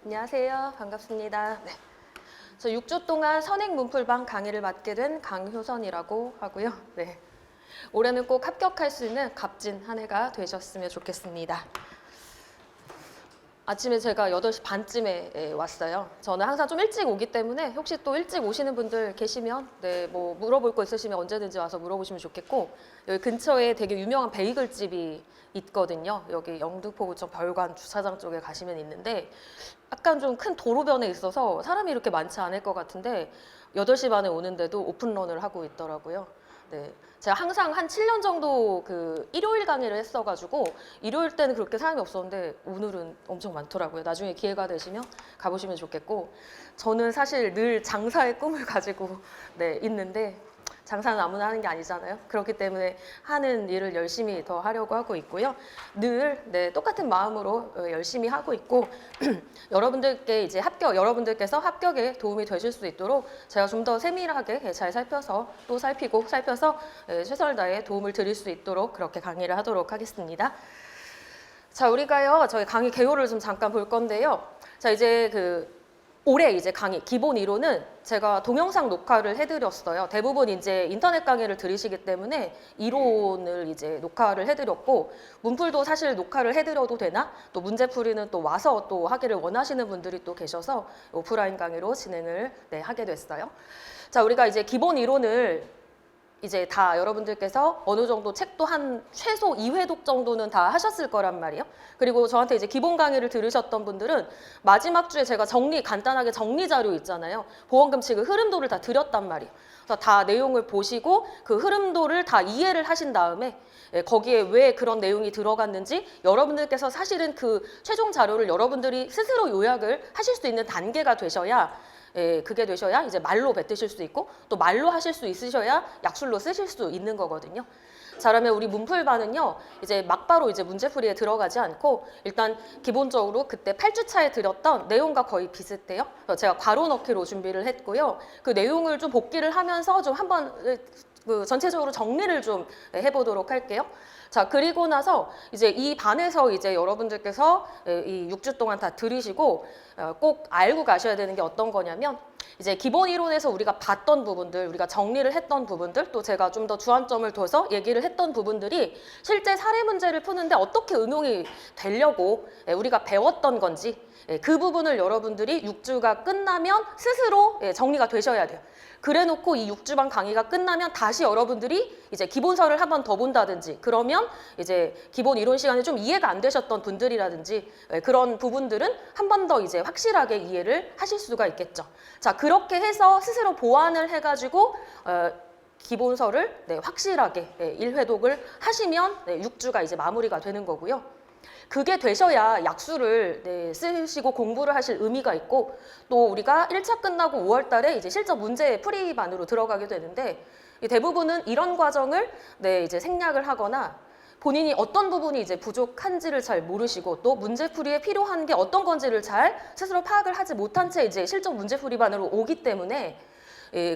안녕하세요. 반갑습니다. 네. 저 6주 동안 선행 문풀방 강의를 맡게 된 강효선이라고 하고요. 네. 올해는 꼭 합격할 수 있는 값진 한 해가 되셨으면 좋겠습니다. 아침에 제가 8시 반쯤에 왔어요. 저는 항상 좀 일찍 오기 때문에 혹시 또 일찍 오시는 분들 계시면 뭐 물어볼 거 있으시면 언제든지 와서 물어보시면 좋겠고, 여기 근처에 되게 유명한 베이글집이 있거든요. 여기 영등포구청 별관 주차장 쪽에 가시면 있는데 약간 좀 큰 도로변에 있어서 사람이 이렇게 많지 않을 것 같은데 8시 반에 오는데도 오픈런을 하고 있더라고요. 네. 제가 항상 한 7년 정도 그 일요일 강의를 했어가지고 일요일 때는 그렇게 사람이 없었는데 오늘은 엄청 많더라고요. 나중에 기회가 되시면 가보시면 좋겠고, 저는 사실 늘 장사의 꿈을 가지고 있는데 장사는 아무나 하는 게 아니잖아요. 그렇기 때문에 하는 일을 열심히 더 하려고 하고 있고요. 늘 똑같은 마음으로 열심히 하고 있고 여러분들께 이제 여러분들께서 합격에 도움이 되실 수 있도록 제가 좀 더 세밀하게 잘 살펴서 또 살펴서 최선을 다해 도움을 드릴 수 있도록 그렇게 강의를 하도록 하겠습니다. 자, 우리가요, 저희 강의 개요를 좀 잠깐 볼 건데요. 자, 이제 올해 이제 강의 기본 이론은 제가 동영상 녹화를 해드렸어요. 대부분 이제 인터넷 강의를 들으시기 때문에 이론을 이제 녹화를 해드렸고, 문풀도 사실 녹화를 해드려도 되나? 또 문제풀이는 또 와서 또 하기를 원하시는 분들이 또 계셔서 오프라인 강의로 진행을 하게 됐어요. 자, 우리가 이제 기본 이론을 이제 다 여러분들께서 어느 정도 책도 한 최소 2회독 정도는 다 하셨을 거란 말이에요. 그리고 저한테 이제 기본 강의를 들으셨던 분들은 마지막 주에 제가 간단하게 정리 자료 있잖아요. 보험금치 그 흐름도를 다 드렸단 말이에요. 그래서 다 내용을 보시고 그 흐름도를 다 이해를 하신 다음에 거기에 왜 그런 내용이 들어갔는지 여러분들께서 사실은 그 최종 자료를 여러분들이 스스로 요약을 하실 수 있는 단계가 되셔야 그게 되셔야 이제 말로 뱉으실 수 있고 또 말로 하실 수 있으셔야 약술로 쓰실 수 있는 거거든요. 자, 그러면 우리 문풀반은요, 이제 막바로 이제 문제풀이에 들어가지 않고 일단 기본적으로 그때 8주차에 드렸던 내용과 거의 비슷해요. 그래서 제가 괄호 넣기로 준비를 했고요. 그 내용을 좀 복기를 하면서 좀 한번 전체적으로 정리를 좀 해보도록 할게요. 자, 그리고 나서 이제 이 반에서 이제 여러분들께서 이 6주 동안 다 들으시고 꼭 알고 가셔야 되는 게 어떤 거냐면, 이제 기본 이론에서 우리가 봤던 부분들, 우리가 정리를 했던 부분들, 또 제가 좀 더 주안점을 둬서 얘기를 했던 부분들이 실제 사례 문제를 푸는데 어떻게 응용이 되려고 우리가 배웠던 건지, 그 부분을 여러분들이 6주가 끝나면 스스로 정리가 되셔야 돼요. 그래놓고 이 6주반 강의가 끝나면 다시 여러분들이 이제 기본서를 한 번 더 본다든지, 그러면 이제 기본 이론 시간에 좀 이해가 안 되셨던 분들이라든지 그런 부분들은 한 번 더 이제 확실하게 이해를 하실 수가 있겠죠. 자, 그렇게 해서 스스로 보완을 해가지고 기본서를 확실하게 1회독을 하시면 6주가 이제 마무리가 되는 거고요. 그게 되셔야 약수를 쓰시고 공부를 하실 의미가 있고, 또 우리가 1차 끝나고 5월 달에 이제 실전 문제 풀이반으로 들어가게 되는데, 대부분은 이런 과정을 이제 생략을 하거나 본인이 어떤 부분이 이제 부족한지를 잘 모르시고 또 문제풀이에 필요한 게 어떤 건지를 잘 스스로 파악을 하지 못한 채 이제 실전 문제풀이반으로 오기 때문에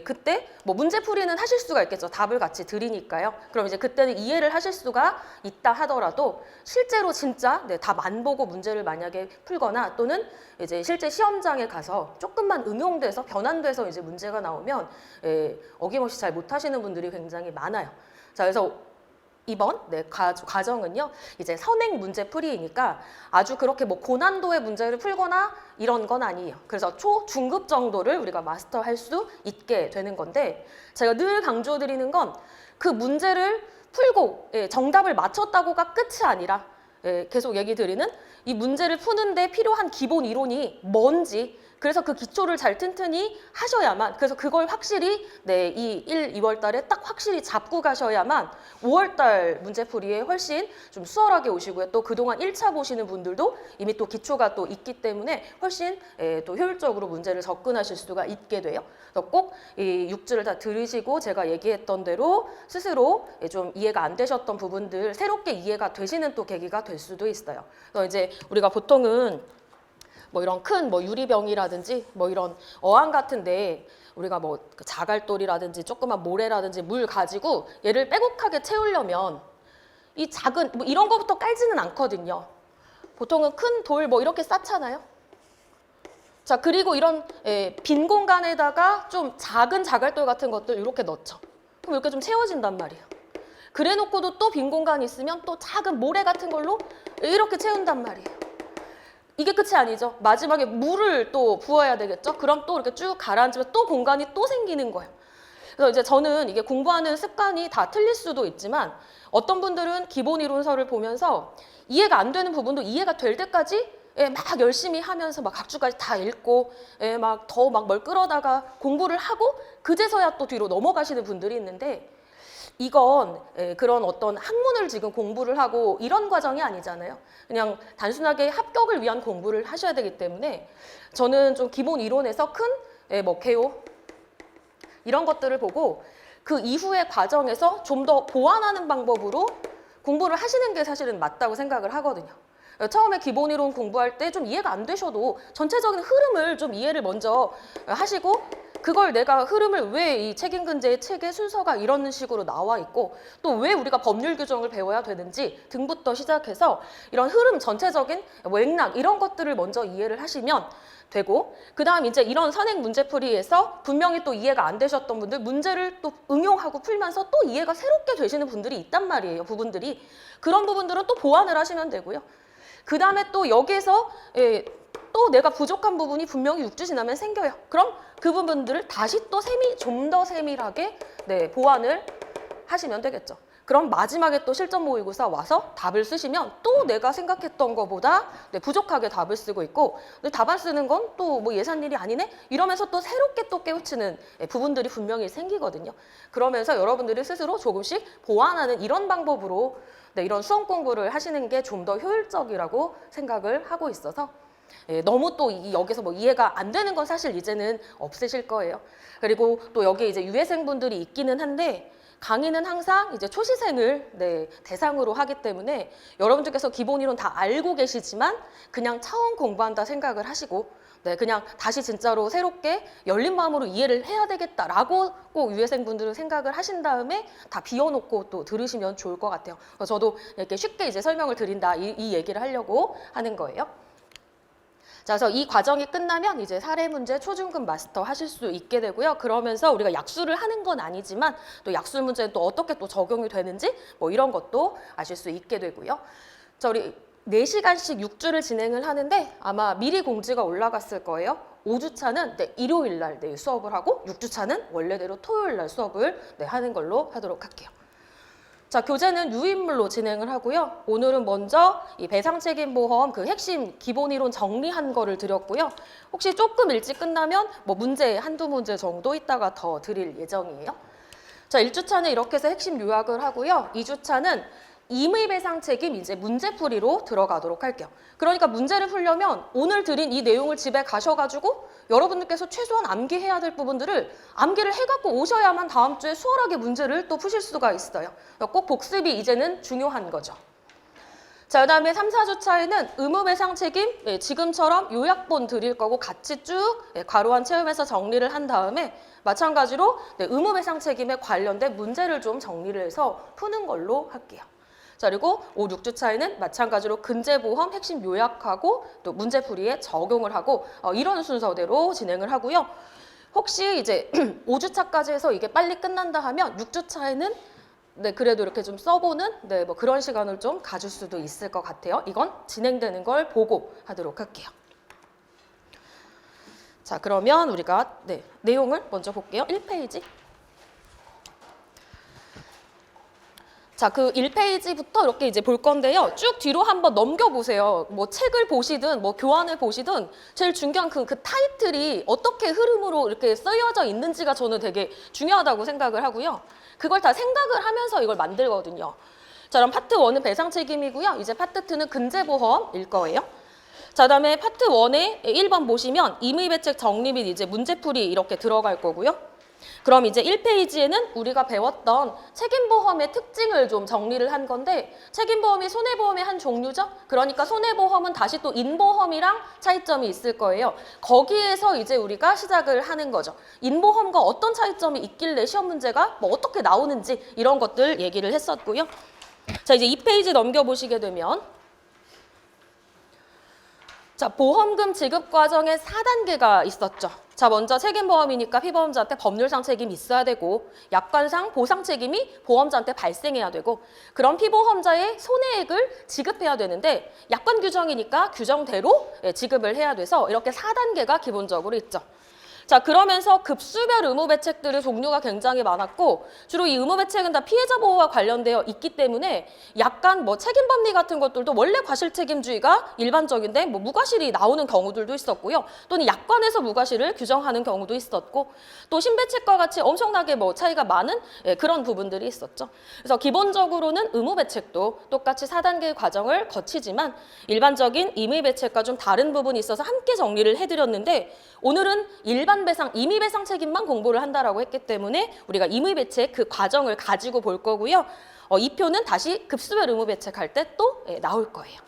그때 뭐 문제풀이는 하실 수가 있겠죠. 답을 같이 드리니까요. 그럼 이제 그때는 이해를 하실 수가 있다 하더라도 실제로 진짜 답 안 보고 문제를 만약에 풀거나 또는 이제 실제 시험장에 가서 조금만 응용돼서 변환돼서 이제 문제가 나오면 어김없이 잘 못하시는 분들이 굉장히 많아요. 자, 그래서 이번 과정은요, 이제 선행 문제 풀이니까 아주 그렇게 뭐 고난도의 문제를 풀거나 이런 건 아니에요. 그래서 중급 정도를 우리가 마스터할 수 있게 되는 건데, 제가 늘 강조드리는 건 그 문제를 풀고 정답을 맞췄다고가 끝이 아니라 계속 얘기 드리는 이 문제를 푸는데 필요한 기본 이론이 뭔지, 그래서 그 기초를 잘 튼튼히 하셔야만, 그래서 그걸 확실히 이 2월 달에 딱 확실히 잡고 가셔야만 5월 달 문제풀이에 훨씬 좀 수월하게 오시고요. 또 그동안 1차 보시는 분들도 이미 또 기초가 또 있기 때문에 훨씬 또 효율적으로 문제를 접근하실 수가 있게 돼요. 그래서 꼭 이 6주를 다 들으시고 제가 얘기했던 대로 스스로 좀 이해가 안 되셨던 부분들 새롭게 이해가 되시는 또 계기가 될 수도 있어요. 그래서 이제 우리가 보통은 뭐 이런 큰 유리병이라든지 뭐 이런 어항 같은데 우리가 뭐 자갈돌이라든지 조그만 모래라든지 물 가지고 얘를 빼곡하게 채우려면 이 작은 뭐 이런 거부터 깔지는 않거든요. 보통은 큰 돌 뭐 이렇게 쌓잖아요. 자, 그리고 이런 빈 공간에다가 좀 작은 자갈돌 같은 것들 이렇게 넣죠. 그럼 이렇게 좀 채워진단 말이에요. 그래 놓고도 또 빈 공간이 있으면 또 작은 모래 같은 걸로 이렇게 채운단 말이에요. 이게 끝이 아니죠. 마지막에 물을 또 부어야 되겠죠. 그럼 또 이렇게 쭉 가라앉으면 또 공간이 또 생기는 거예요. 그래서 이제 저는 이게 공부하는 습관이 다 틀릴 수도 있지만 어떤 분들은 기본 이론서를 보면서 이해가 안 되는 부분도 이해가 될 때까지 막 열심히 하면서 막 각주까지 다 읽고 막 더 막 뭘 끌어다가 공부를 하고 그제서야 또 뒤로 넘어가시는 분들이 있는데 이건 그런 어떤 학문을 지금 공부를 하고 이런 과정이 아니잖아요. 그냥 단순하게 합격을 위한 공부를 하셔야 되기 때문에 저는 좀 기본 이론에서 큰 뭐 개요 이런 것들을 보고 그 이후의 과정에서 좀 더 보완하는 방법으로 공부를 하시는 게 사실은 맞다고 생각을 하거든요. 처음에 기본 이론 공부할 때 좀 이해가 안 되셔도 전체적인 흐름을 좀 이해를 먼저 하시고 그걸 내가 흐름을 왜 이 책임근제의 책의 순서가 이런 식으로 나와 있고 또 왜 우리가 법률 규정을 배워야 되는지 등부터 시작해서 이런 흐름 전체적인 맥락 이런 것들을 먼저 이해를 하시면 되고 그 다음 이제 이런 선행 문제풀이에서 분명히 또 이해가 안 되셨던 분들 문제를 또 응용하고 풀면서 또 이해가 새롭게 되시는 분들이 있단 말이에요. 부분들이. 그런 부분들은 또 보완을 하시면 되고요. 그 다음에 또 여기에서 또 내가 부족한 부분이 분명히 6주 지나면 생겨요. 그럼 그 부분들을 다시 또 좀 더 세밀하게 보완을 하시면 되겠죠. 그럼 마지막에 또 실전 모의고사 와서 답을 쓰시면 또 내가 생각했던 것보다 부족하게 답을 쓰고 있고 답안 쓰는 건 또 뭐 예산 일이 아니네? 이러면서 또 새롭게 또 깨우치는 부분들이 분명히 생기거든요. 그러면서 여러분들이 스스로 조금씩 보완하는 이런 방법으로 이런 수험 공부를 하시는 게 좀 더 효율적이라고 생각을 하고 있어서 너무 또 여기서 뭐 이해가 안 되는 건 사실 이제는 없으실 거예요. 그리고 또 여기 이제 유해생분들이 있기는 한데 강의는 항상 이제 초시생을 대상으로 하기 때문에 여러분들께서 기본 이론 다 알고 계시지만 그냥 처음 공부한다 생각을 하시고 그냥 다시 진짜로 새롭게 열린 마음으로 이해를 해야 되겠다라고 꼭 유해생분들은 생각을 하신 다음에 다 비워놓고 또 들으시면 좋을 것 같아요. 저도 이렇게 쉽게 이제 설명을 드린다 이 얘기를 하려고 하는 거예요. 자, 그래서 이 과정이 끝나면 이제 사례 문제 초중급 마스터 하실 수 있게 되고요. 그러면서 우리가 약수를 하는 건 아니지만 또 약수 문제는 또 어떻게 또 적용이 되는지 뭐 이런 것도 아실 수 있게 되고요. 자, 우리 4시간씩 6주를 진행을 하는데 아마 미리 공지가 올라갔을 거예요. 5주차는 일요일 날 수업을 하고 6주차는 원래대로 토요일 날 수업을 하는 걸로 하도록 할게요. 자, 교재는 유인물로 진행을 하고요. 오늘은 먼저 이 배상책임보험 그 핵심 기본 이론 정리한 거를 드렸고요. 혹시 조금 일찍 끝나면 뭐 문제 한두 문제 정도 이따가 더 드릴 예정이에요. 자, 1주차는 이렇게 해서 핵심 요약을 하고요. 2주차는 임의배상책임 이제 문제풀이로 들어가도록 할게요. 그러니까 문제를 풀려면 오늘 드린 이 내용을 집에 가셔가지고 여러분들께서 최소한 암기해야 될 부분들을 암기를 해갖고 오셔야만 다음 주에 수월하게 문제를 또 푸실 수가 있어요. 꼭 복습이 이제는 중요한 거죠. 자, 그 다음에 3, 4주차에는 의무배상책임 지금처럼 요약본 드릴 거고 같이 쭉 과로한 체험에서 정리를 한 다음에 마찬가지로 의무배상책임에 관련된 문제를 좀 정리를 해서 푸는 걸로 할게요. 자, 그리고 5, 6주차에는 마찬가지로 근제보험 핵심 요약하고 또 문제풀이에 적용을 하고 이런 순서대로 진행을 하고요. 혹시 이제 5주차까지 해서 이게 빨리 끝난다 하면 6주차에는 그래도 이렇게 좀 써보는 뭐 그런 시간을 좀 가질 수도 있을 것 같아요. 이건 진행되는 걸 보고 하도록 할게요. 자, 그러면 우리가 내용을 먼저 볼게요. 1페이지. 자, 그 1페이지부터 이렇게 이제 볼 건데요. 쭉 뒤로 한번 넘겨보세요. 뭐 책을 보시든 뭐 교환을 보시든 제일 중요한 그 타이틀이 어떻게 흐름으로 이렇게 쓰여져 있는지가 저는 되게 중요하다고 생각을 하고요. 그걸 다 생각을 하면서 이걸 만들거든요. 자, 그럼 파트 1은 배상책임이고요. 이제 파트 2는 근제보험일 거예요. 자, 그다음에 파트 1에 1번 보시면 임의배책 정리 및 이제 문제풀이 이렇게 들어갈 거고요. 그럼 이제 1페이지에는 우리가 배웠던 책임보험의 특징을 좀 정리를 한 건데 책임보험이 손해보험의 한 종류죠. 그러니까 손해보험은 다시 또 인보험이랑 차이점이 있을 거예요. 거기에서 이제 우리가 시작을 하는 거죠. 인보험과 어떤 차이점이 있길래 시험 문제가 뭐 어떻게 나오는지 이런 것들 얘기를 했었고요. 자, 이제 2페이지 넘겨보시게 되면 자, 보험금 지급 과정에 4단계가 있었죠. 자, 먼저 책임보험이니까 피보험자한테 법률상 책임이 있어야 되고, 약관상 보상 책임이 보험자한테 발생해야 되고, 그런 피보험자의 손해액을 지급해야 되는데, 약관 규정이니까 규정대로 지급을 해야 돼서 이렇게 4단계가 기본적으로 있죠. 자, 그러면서 급수별 의무배책들의 종류가 굉장히 많았고, 주로 이 의무배책은 다 피해자 보호와 관련되어 있기 때문에 약간 뭐 책임법리 같은 것들도 원래 과실책임주의가 일반적인데 뭐 무과실이 나오는 경우들도 있었고요. 또는 약관에서 무과실을 규정하는 경우도 있었고, 또 신배책과 같이 엄청나게 뭐 차이가 많은 그런 부분들이 있었죠. 그래서 기본적으로는 의무배책도 똑같이 4단계의 과정을 거치지만 일반적인 임의배책과 좀 다른 부분이 있어서 함께 정리를 해드렸는데, 오늘은 일반 배상, 임의 배상 책임만 공부를 한다라고 했기 때문에 우리가 임의 배책 그 과정을 가지고 볼 거고요. 이 표는 다시 급수별 의무 배책할 때 또 나올 거예요.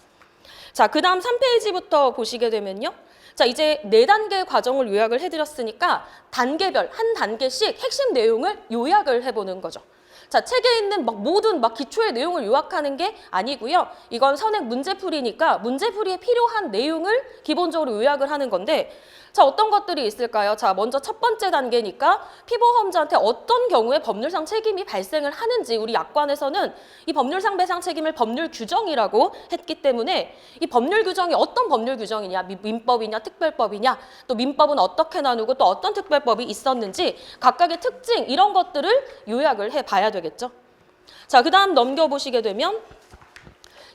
자, 그 다음 3페이지부터 보시게 되면요. 자, 이제 4단계의 과정을 요약을 해드렸으니까 단계별 한 단계씩 핵심 내용을 요약을 해보는 거죠. 자, 책에 있는 모든 기초의 내용을 요약하는 게 아니고요. 이건 선행 문제풀이니까 문제풀이에 필요한 내용을 기본적으로 요약을 하는 건데, 자, 어떤 것들이 있을까요? 자, 먼저 첫 번째 단계니까 피보험자한테 어떤 경우에 법률상 책임이 발생을 하는지, 우리 약관에서는 이 법률상 배상 책임을 법률 규정이라고 했기 때문에 이 법률 규정이 어떤 법률 규정이냐, 민법이냐 특별법이냐, 또 민법은 어떻게 나누고 또 어떤 특별법이 있었는지 각각의 특징, 이런 것들을 요약을 해봐야 되겠죠. 자, 그 다음 넘겨보시게 되면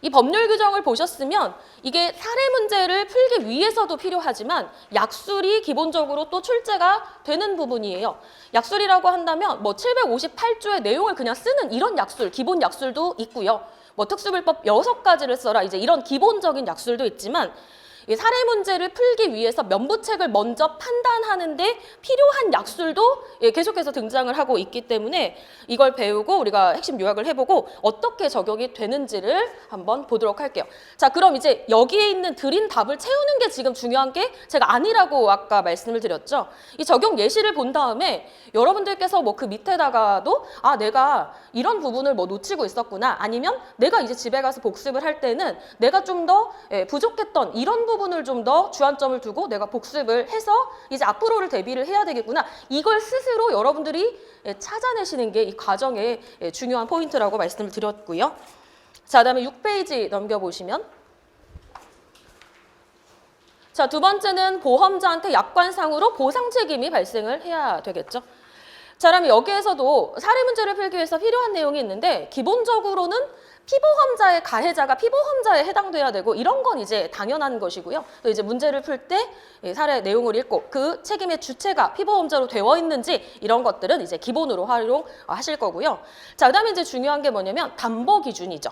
이 법률 규정을 보셨으면 이게 사례 문제를 풀기 위해서도 필요하지만 약술이 기본적으로 또 출제가 되는 부분이에요. 약술이라고 한다면 뭐 758조의 내용을 그냥 쓰는 이런 약술, 기본 약술도 있고요. 뭐 특수불법 6가지를 써라, 이제 이런 기본적인 약술도 있지만, 이 사례 문제를 풀기 위해서 면부책을 먼저 판단하는데 필요한 약술도 계속해서 등장을 하고 있기 때문에 이걸 배우고 우리가 핵심 요약을 해보고 어떻게 적용이 되는지를 한번 보도록 할게요. 자, 그럼 이제 여기에 있는 드린 답을 채우는 게 지금 중요한 게 제가 아니라고 아까 말씀을 드렸죠. 이 적용 예시를 본 다음에 여러분들께서 뭐 그 밑에다가도 내가 이런 부분을 뭐 놓치고 있었구나, 아니면 내가 이제 집에 가서 복습을 할 때는 내가 좀 더 부족했던 이런 부분을 좀 더 주안점을 두고 내가 복습을 해서 이제 앞으로를 대비를 해야 되겠구나, 이걸 스스로 여러분들이 찾아내시는 게 이 과정의 중요한 포인트라고 말씀을 드렸고요. 자, 그다음에 6페이지 넘겨보시면, 자, 두 번째는 보험자한테 약관상으로 보상 책임이 발생을 해야 되겠죠. 자, 그럼 여기에서도 사례 문제를 풀기 위해서 필요한 내용이 있는데, 기본적으로는 피보험자의 가해자가 피보험자에 해당돼야 되고, 이런 건 이제 당연한 것이고요. 또 이제 문제를 풀 때 사례 내용을 읽고 그 책임의 주체가 피보험자로 되어 있는지, 이런 것들은 이제 기본으로 활용하실 거고요. 자, 그다음에 이제 중요한 게 뭐냐면 담보 기준이죠.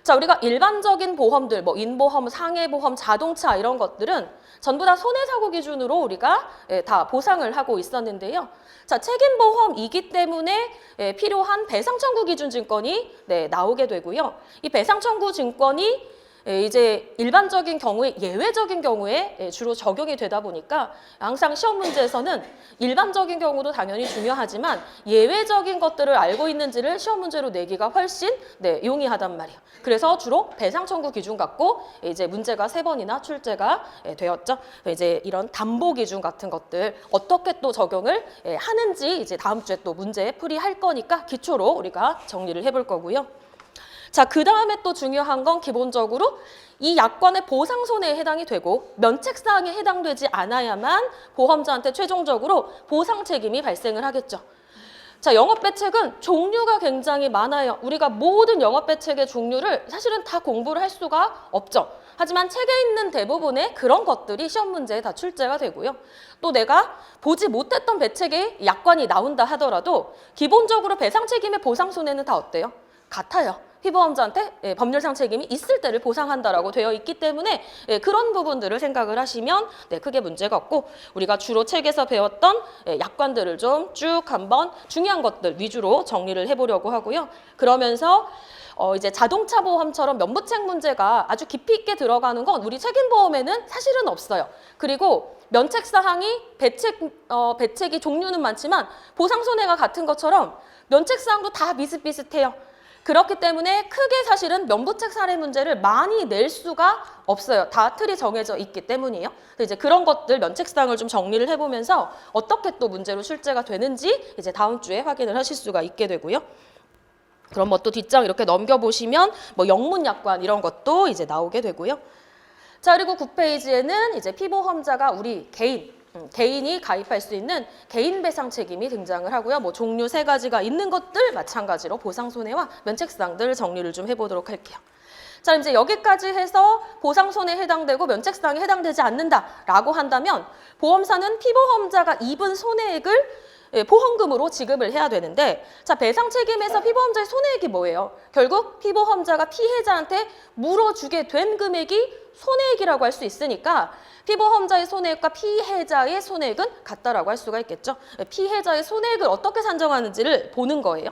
자, 우리가 일반적인 보험들, 뭐 인보험, 상해보험, 자동차 이런 것들은 전부 다 손해사고 기준으로 우리가 다 보상을 하고 있었는데요. 자, 책임보험이기 때문에 필요한 배상청구 기준 증권이 나오게 되고요. 이 배상청구 증권이 이제 일반적인 경우에, 예외적인 경우에 주로 적용이 되다 보니까 항상 시험 문제에서는 일반적인 경우도 당연히 중요하지만 예외적인 것들을 알고 있는지를 시험 문제로 내기가 훨씬 용이하단 말이에요. 그래서 주로 배상 청구 기준 갖고 이제 문제가 3번이나 출제가 되었죠. 이제 이런 담보 기준 같은 것들 어떻게 또 적용을 하는지 이제 다음 주에 또 문제 풀이할 거니까 기초로 우리가 정리를 해볼 거고요. 자, 그 다음에 또 중요한 건 기본적으로 이 약관의 보상 손해에 해당이 되고 면책사항에 해당되지 않아야만 보험자한테 최종적으로 보상 책임이 발생을 하겠죠. 자, 영업배책은 종류가 굉장히 많아요. 우리가 모든 영업배책의 종류를 사실은 다 공부를 할 수가 없죠. 하지만 책에 있는 대부분의 그런 것들이 시험 문제에 다 출제가 되고요. 또 내가 보지 못했던 배책에 약관이 나온다 하더라도 기본적으로 배상 책임의 보상 손해는 다 어때요? 같아요. 피보험자한테 법률상 책임이 있을 때를 보상한다라고 되어 있기 때문에 그런 부분들을 생각을 하시면 크게 문제가 없고, 우리가 주로 책에서 배웠던 약관들을 좀 쭉 한번 중요한 것들 위주로 정리를 해보려고 하고요. 그러면서 이제 자동차 보험처럼 면부책 문제가 아주 깊이 있게 들어가는 건 우리 책임보험에는 사실은 없어요. 그리고 면책 사항이 배책이 종류는 많지만 보상 손해가 같은 것처럼 면책 사항도 다 비슷비슷해요. 그렇기 때문에 크게 사실은 면부책 사례 문제를 많이 낼 수가 없어요. 다 틀이 정해져 있기 때문이에요. 이제 그런 것들 면책사항을 좀 정리를 해보면서 어떻게 또 문제로 출제가 되는지 이제 다음 주에 확인을 하실 수가 있게 되고요. 그럼 뭐 또 뒷장 이렇게 넘겨보시면 뭐 영문약관 이런 것도 이제 나오게 되고요. 자, 그리고 9페이지에는 이제 피보험자가 우리 개인이 가입할 수 있는 개인 배상 책임이 등장을 하고요. 뭐 종류 3가지가 있는 것들 마찬가지로 보상 손해와 면책사항들 정리를 좀 해보도록 할게요. 자, 이제 여기까지 해서 보상 손해에 해당되고 면책사항에 해당되지 않는다라고 한다면 보험사는 피보험자가 입은 손해액을 보험금으로 지급을 해야 되는데, 자, 배상 책임에서 피보험자의 손해액이 뭐예요? 결국 피보험자가 피해자한테 물어주게 된 금액이 손해액이라고 할 수 있으니까 피보험자의 손해액과 피해자의 손해액은 같다라고 할 수가 있겠죠. 피해자의 손해액을 어떻게 산정하는지를 보는 거예요.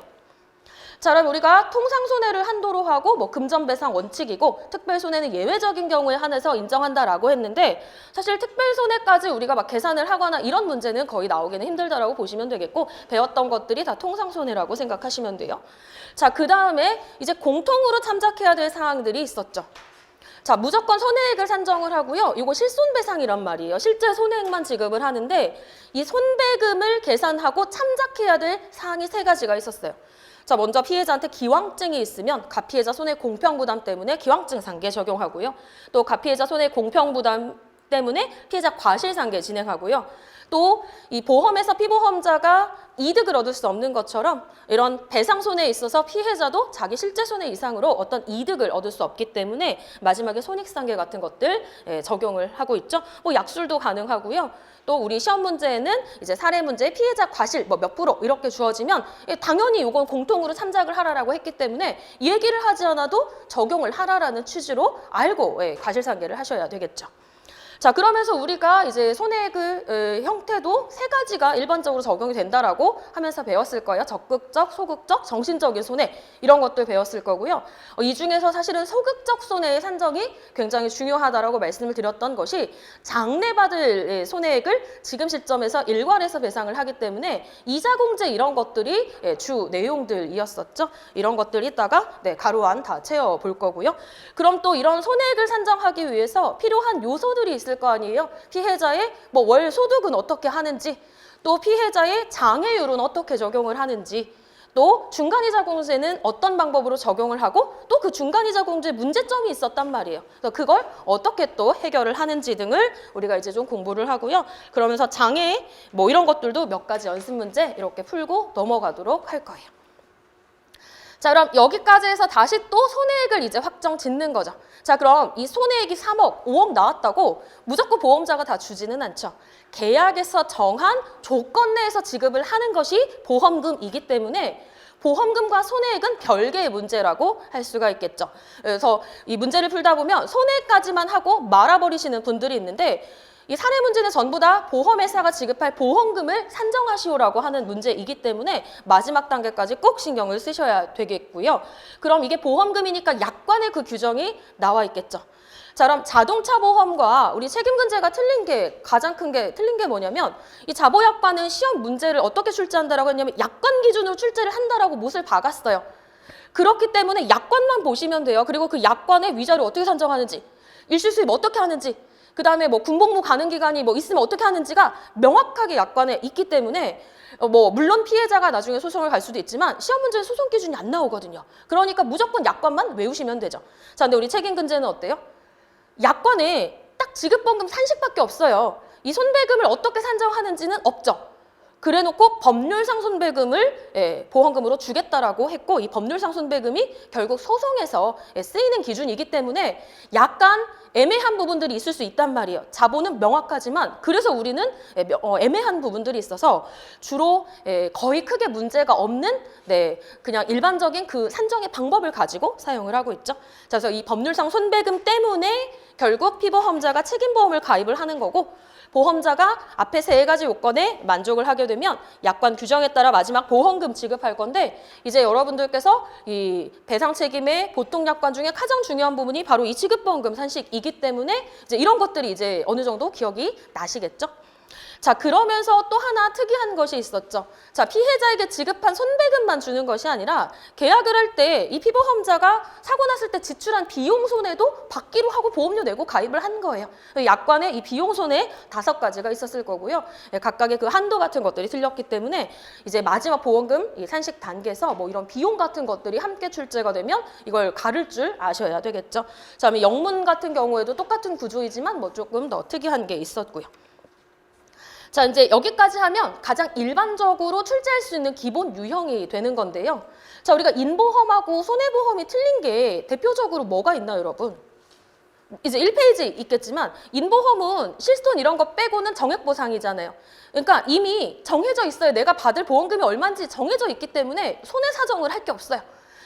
자, 그럼 우리가 통상손해를 한도로 하고 뭐 금전배상 원칙이고 특별손해는 예외적인 경우에 한해서 인정한다라고 했는데, 사실 특별손해까지 우리가 막 계산을 하거나 이런 문제는 거의 나오기는 힘들다라고 보시면 되겠고, 배웠던 것들이 다 통상손해라고 생각하시면 돼요. 자, 그 다음에 이제 공통으로 참작해야 될 사항들이 있었죠. 자, 무조건 손해액을 산정을 하고요. 이거 실손배상이란 말이에요. 실제 손해액만 지급을 하는데 이 손배금을 계산하고 참작해야 될 사항이 3가지가 있었어요. 자, 먼저 피해자한테 기왕증이 있으면 가피해자 손해 공평부담 때문에 기왕증 상계 적용하고요. 또 가피해자 손해 공평부담 때문에 피해자 과실상계 진행하고요. 또 이 보험에서 피보험자가 이득을 얻을 수 없는 것처럼 이런 배상 손해에 있어서 피해자도 자기 실제 손해 이상으로 어떤 이득을 얻을 수 없기 때문에 마지막에 손익상계 같은 것들 적용을 하고 있죠. 뭐 약술도 가능하고요. 또 우리 시험 문제에는 이제 사례 문제에 피해자 과실 뭐 몇 프로 이렇게 주어지면 당연히 이건 공통으로 참작을 하라라고 했기 때문에 얘기를 하지 않아도 적용을 하라라는 취지로 알고 과실상계를 하셔야 되겠죠. 자, 그러면서 우리가 이제 손해액의 형태도 3가지가 일반적으로 적용이 된다라고 하면서 배웠을 거예요. 적극적, 소극적, 정신적인 손해 이런 것들 배웠을 거고요. 이 중에서 사실은 소극적 손해의 산정이 굉장히 중요하다라고 말씀을 드렸던 것이 장래받을 손해액을 지금 시점에서 일괄해서 배상을 하기 때문에 이자공제 이런 것들이 주 내용들이었었죠. 이런 것들 이따가 가로 안 다 채워볼 거고요. 그럼 또 이런 손해액을 산정하기 위해서 필요한 요소들이 있을 거 아니에요. 피해자의 뭐 월 소득은 어떻게 하는지, 또 피해자의 장애율은 어떻게 적용을 하는지, 또 중간이자 공제는 어떤 방법으로 적용을 하고 또 그 중간이자 공제 문제점이 있었단 말이에요. 그래서 그걸 어떻게 또 해결을 하는지 등을 우리가 이제 좀 공부를 하고요. 그러면서 장애 뭐 이런 것들도 몇 가지 연습 문제 이렇게 풀고 넘어가도록 할 거예요. 자, 그럼 여기까지 해서 다시 또 손해액을 이제 확정 짓는 거죠. 자, 그럼 이 손해액이 3억, 5억 나왔다고 무조건 보험자가 다 주지는 않죠. 계약에서 정한 조건 내에서 지급을 하는 것이 보험금이기 때문에 보험금과 손해액은 별개의 문제라고 할 수가 있겠죠. 그래서 이 문제를 풀다 보면 손해까지만 하고 말아버리시는 분들이 있는데, 이 사례 문제는 전부 다 보험회사가 지급할 보험금을 산정하시오라고 하는 문제이기 때문에 마지막 단계까지 꼭 신경을 쓰셔야 되겠고요. 그럼 이게 보험금이니까 약관에 그 규정이 나와 있겠죠. 자, 그럼 자동차 보험과 우리 책임근제가 틀린 게 가장 큰 게 틀린 게 뭐냐면, 이 자보약관은 시험 문제를 어떻게 출제한다라고 했냐면 약관 기준으로 출제를 한다라고 못을 박았어요. 그렇기 때문에 약관만 보시면 돼요. 그리고 그 약관의 위자료 어떻게 산정하는지, 일시수입 어떻게 하는지, 그 다음에 뭐 군복무 가는 기간이 뭐 있으면 어떻게 하는지가 명확하게 약관에 있기 때문에 뭐 물론 피해자가 나중에 소송을 갈 수도 있지만 시험 문제는 소송 기준이 안 나오거든요. 그러니까 무조건 약관만 외우시면 되죠. 자, 근데 우리 책임근제는 어때요? 약관에 딱 지급보험금 산식밖에 없어요. 이 손배금을 어떻게 산정하는지는 없죠. 그래놓고 법률상 손배금을 보험금으로 주겠다라고 했고, 이 법률상 손배금이 결국 소송에서 쓰이는 기준이기 때문에 약간 애매한 부분들이 있을 수 있단 말이에요. 자보는 명확하지만 그래서 우리는 애매한 부분들이 있어서 주로 거의 크게 문제가 없는 그냥 일반적인 그 산정의 방법을 가지고 사용을 하고 있죠. 자, 그래서 이 법률상 손배금 때문에 결국 피보험자가 책임보험을 가입을 하는 거고, 보험자가 앞에 3가지 요건에 만족을 하게 되면 약관 규정에 따라 마지막 보험금 지급할 건데, 이제 여러분들께서 이 배상 책임의 보통 약관 중에 가장 중요한 부분이 바로 이 지급보험금 산식이기 때문에 이제 이런 것들이 이제 어느 정도 기억이 나시겠죠? 자, 그러면서 또 하나 특이한 것이 있었죠. 자, 피해자에게 지급한 손배금만 주는 것이 아니라 계약을 할 때 이 피보험자가 사고 났을 때 지출한 비용 손해도 받기로 하고 보험료 내고 가입을 한 거예요. 약관에 이 비용 손해 5가지가 있었을 거고요. 각각의 그 한도 같은 것들이 틀렸기 때문에 이제 마지막 보험금 이 산식 단계에서 뭐 이런 비용 같은 것들이 함께 출제가 되면 이걸 가를 줄 아셔야 되겠죠. 자, 그다음에 영문 같은 경우에도 똑같은 구조이지만 뭐 조금 더 특이한 게 있었고요. 자, 이제 여기까지 하면 가장 일반적으로 출제할 수 있는 기본 유형이 되는 건데요. 자, 우리가 인보험하고 손해보험이 틀린 게 대표적으로 뭐가 있나요, 여러분? 이제 1페이지 있겠지만 인보험은 실손 이런 거 빼고는 정액 보상이잖아요. 그러니까 이미 정해져 있어요. 내가 받을 보험금이 얼마인지 정해져 있기 때문에 손해 사정을 할 게 없어요.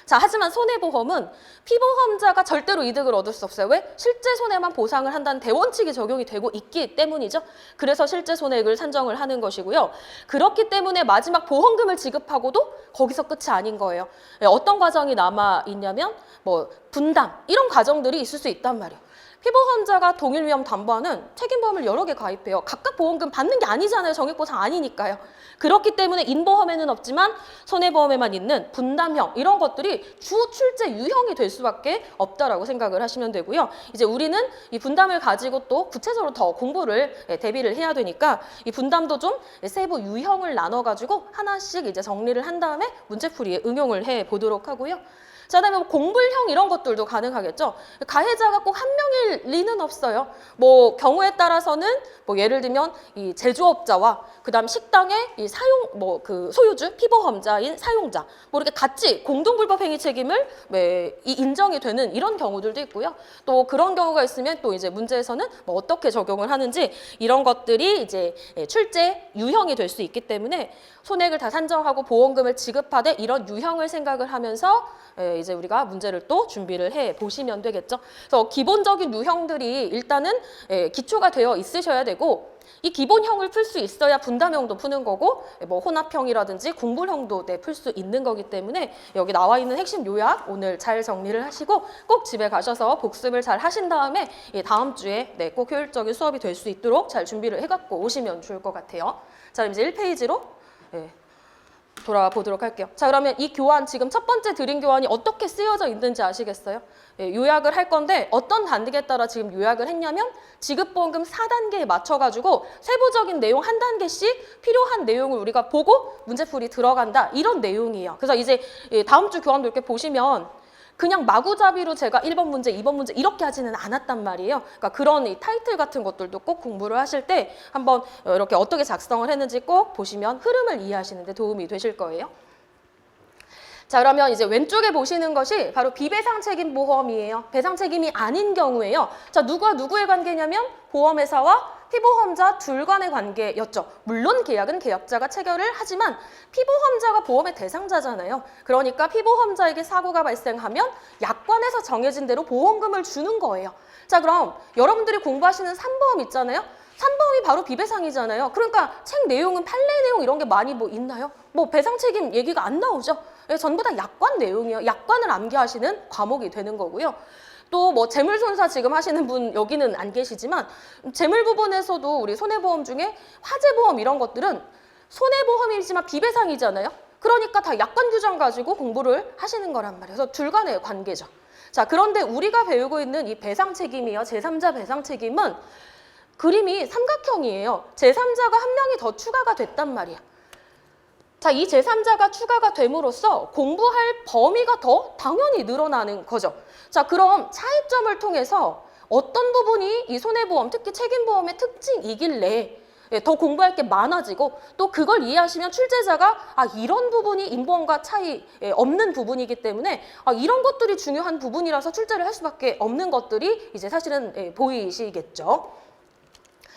자, 하지만 손해보험은 피보험자가 절대로 이득을 얻을 수 없어요. 왜? 실제 손해만 보상을 한다는 대원칙이 적용이 되고 있기 때문이죠. 그래서 실제 손해액을 산정을 하는 것이고요. 그렇기 때문에 마지막 보험금을 지급하고도 거기서 끝이 아닌 거예요. 어떤 과정이 남아 있냐면 뭐 분담 이런 과정들이 있을 수 있단 말이에요. 피보험자가 동일 위험 담보하는 책임보험을 여러 개 가입해요. 각각 보험금 받는 게 아니잖아요. 정액보상 아니니까요. 그렇기 때문에 인보험에는 없지만 손해보험에만 있는 분담형 이런 것들이 주 출제 유형이 될 수밖에 없다라고 생각을 하시면 되고요. 이제 우리는 이 분담을 가지고 또 구체적으로 더 공부를 대비를 해야 되니까 이 분담도 좀 세부 유형을 나눠가지고 하나씩 이제 정리를 한 다음에 문제풀이에 응용을 해 보도록 하고요. 자, 그다음에 뭐 공불형 이런 것들도 가능하겠죠. 가해자가 꼭 한 명일 리는 없어요. 뭐 경우에 따라서는 뭐 예를 들면 이 제조업자와 그다음 식당의 이 사용 뭐 그 소유주 피보험자인 사용자 뭐 이렇게 같이 공동불법행위 책임을 이 인정이 되는 이런 경우들도 있고요. 또 그런 경우가 있으면 또 이제 문제에서는 뭐 어떻게 적용을 하는지 이런 것들이 이제 출제 유형이 될 수 있기 때문에 손해액을 다 산정하고 보험금을 지급하되 이런 유형을 생각을 하면서 이제 우리가 문제를 또 준비를 해 보시면 되겠죠. 그래서 기본적인 유형들이 일단은 기초가 되어 있으셔야 되고 이 기본형을 풀 수 있어야 분담형도 푸는 거고 뭐 혼합형이라든지 공불형도 풀 수 있는 거기 때문에 여기 나와 있는 핵심 요약 오늘 잘 정리를 하시고 꼭 집에 가셔서 복습을 잘 하신 다음에 다음 주에 꼭 효율적인 수업이 될 수 있도록 잘 준비를 해갖고 오시면 좋을 것 같아요. 자, 그럼 이제 1페이지로 돌아와 보도록 할게요. 자, 그러면 이 교환 지금 첫 번째 드린 교환이 어떻게 쓰여져 있는지 아시겠어요? 요약을 할 건데 어떤 단계에 따라 지금 요약을 했냐면 지급보험금 4단계에 맞춰가지고 세부적인 내용 한 단계씩 필요한 내용을 우리가 보고 문제풀이 들어간다 이런 내용이에요. 그래서 이제 다음 주 교환도 이렇게 보시면 그냥 마구잡이로 제가 1번 문제, 2번 문제 이렇게 하지는 않았단 말이에요. 그러니까 그런 이 타이틀 같은 것들도 꼭 공부를 하실 때 한번 이렇게 어떻게 작성을 했는지 꼭 보시면 흐름을 이해하시는 데 도움이 되실 거예요. 자, 그러면 이제 왼쪽에 보시는 것이 바로 비배상 책임 보험이에요. 배상 책임이 아닌 경우에요. 자, 누구와 누구의 관계냐면 보험회사와 피보험자 둘 간의 관계였죠. 물론 계약은 계약자가 체결을 하지만 피보험자가 보험의 대상자잖아요. 그러니까 피보험자에게 사고가 발생하면 약관에서 정해진 대로 보험금을 주는 거예요. 자, 그럼 여러분들이 공부하시는 3보험 있잖아요. 3보험이 바로 비배상이잖아요. 그러니까 책 내용은 판례 내용 이런 게 많이 뭐 있나요? 뭐 배상 책임 얘기가 안 나오죠. 전부 다 약관 내용이에요. 약관을 암기하시는 과목이 되는 거고요. 또 뭐 재물손사 지금 하시는 분 여기는 안 계시지만 재물 부분에서도 우리 손해보험 중에 화재보험 이런 것들은 손해보험이지만 비배상이잖아요. 그러니까 다 약관 규정 가지고 공부를 하시는 거란 말이에요. 그래서 둘 간의 관계죠. 자, 그런데 우리가 배우고 있는 이 배상 책임이요. 제3자 배상 책임은 그림이 삼각형이에요. 제3자가 한 명이 더 추가가 됐단 말이야. 자, 이 제3자가 추가가 됨으로써 공부할 범위가 더 당연히 늘어나는 거죠. 자, 그럼 차이점을 통해서 어떤 부분이 이 손해보험, 특히 책임보험의 특징이길래 더 공부할 게 많아지고 또 그걸 이해하시면 출제자가 이런 부분이 인보험과 차이 없는 부분이기 때문에 이런 것들이 중요한 부분이라서 출제를 할 수밖에 없는 것들이 이제 사실은 보이시겠죠.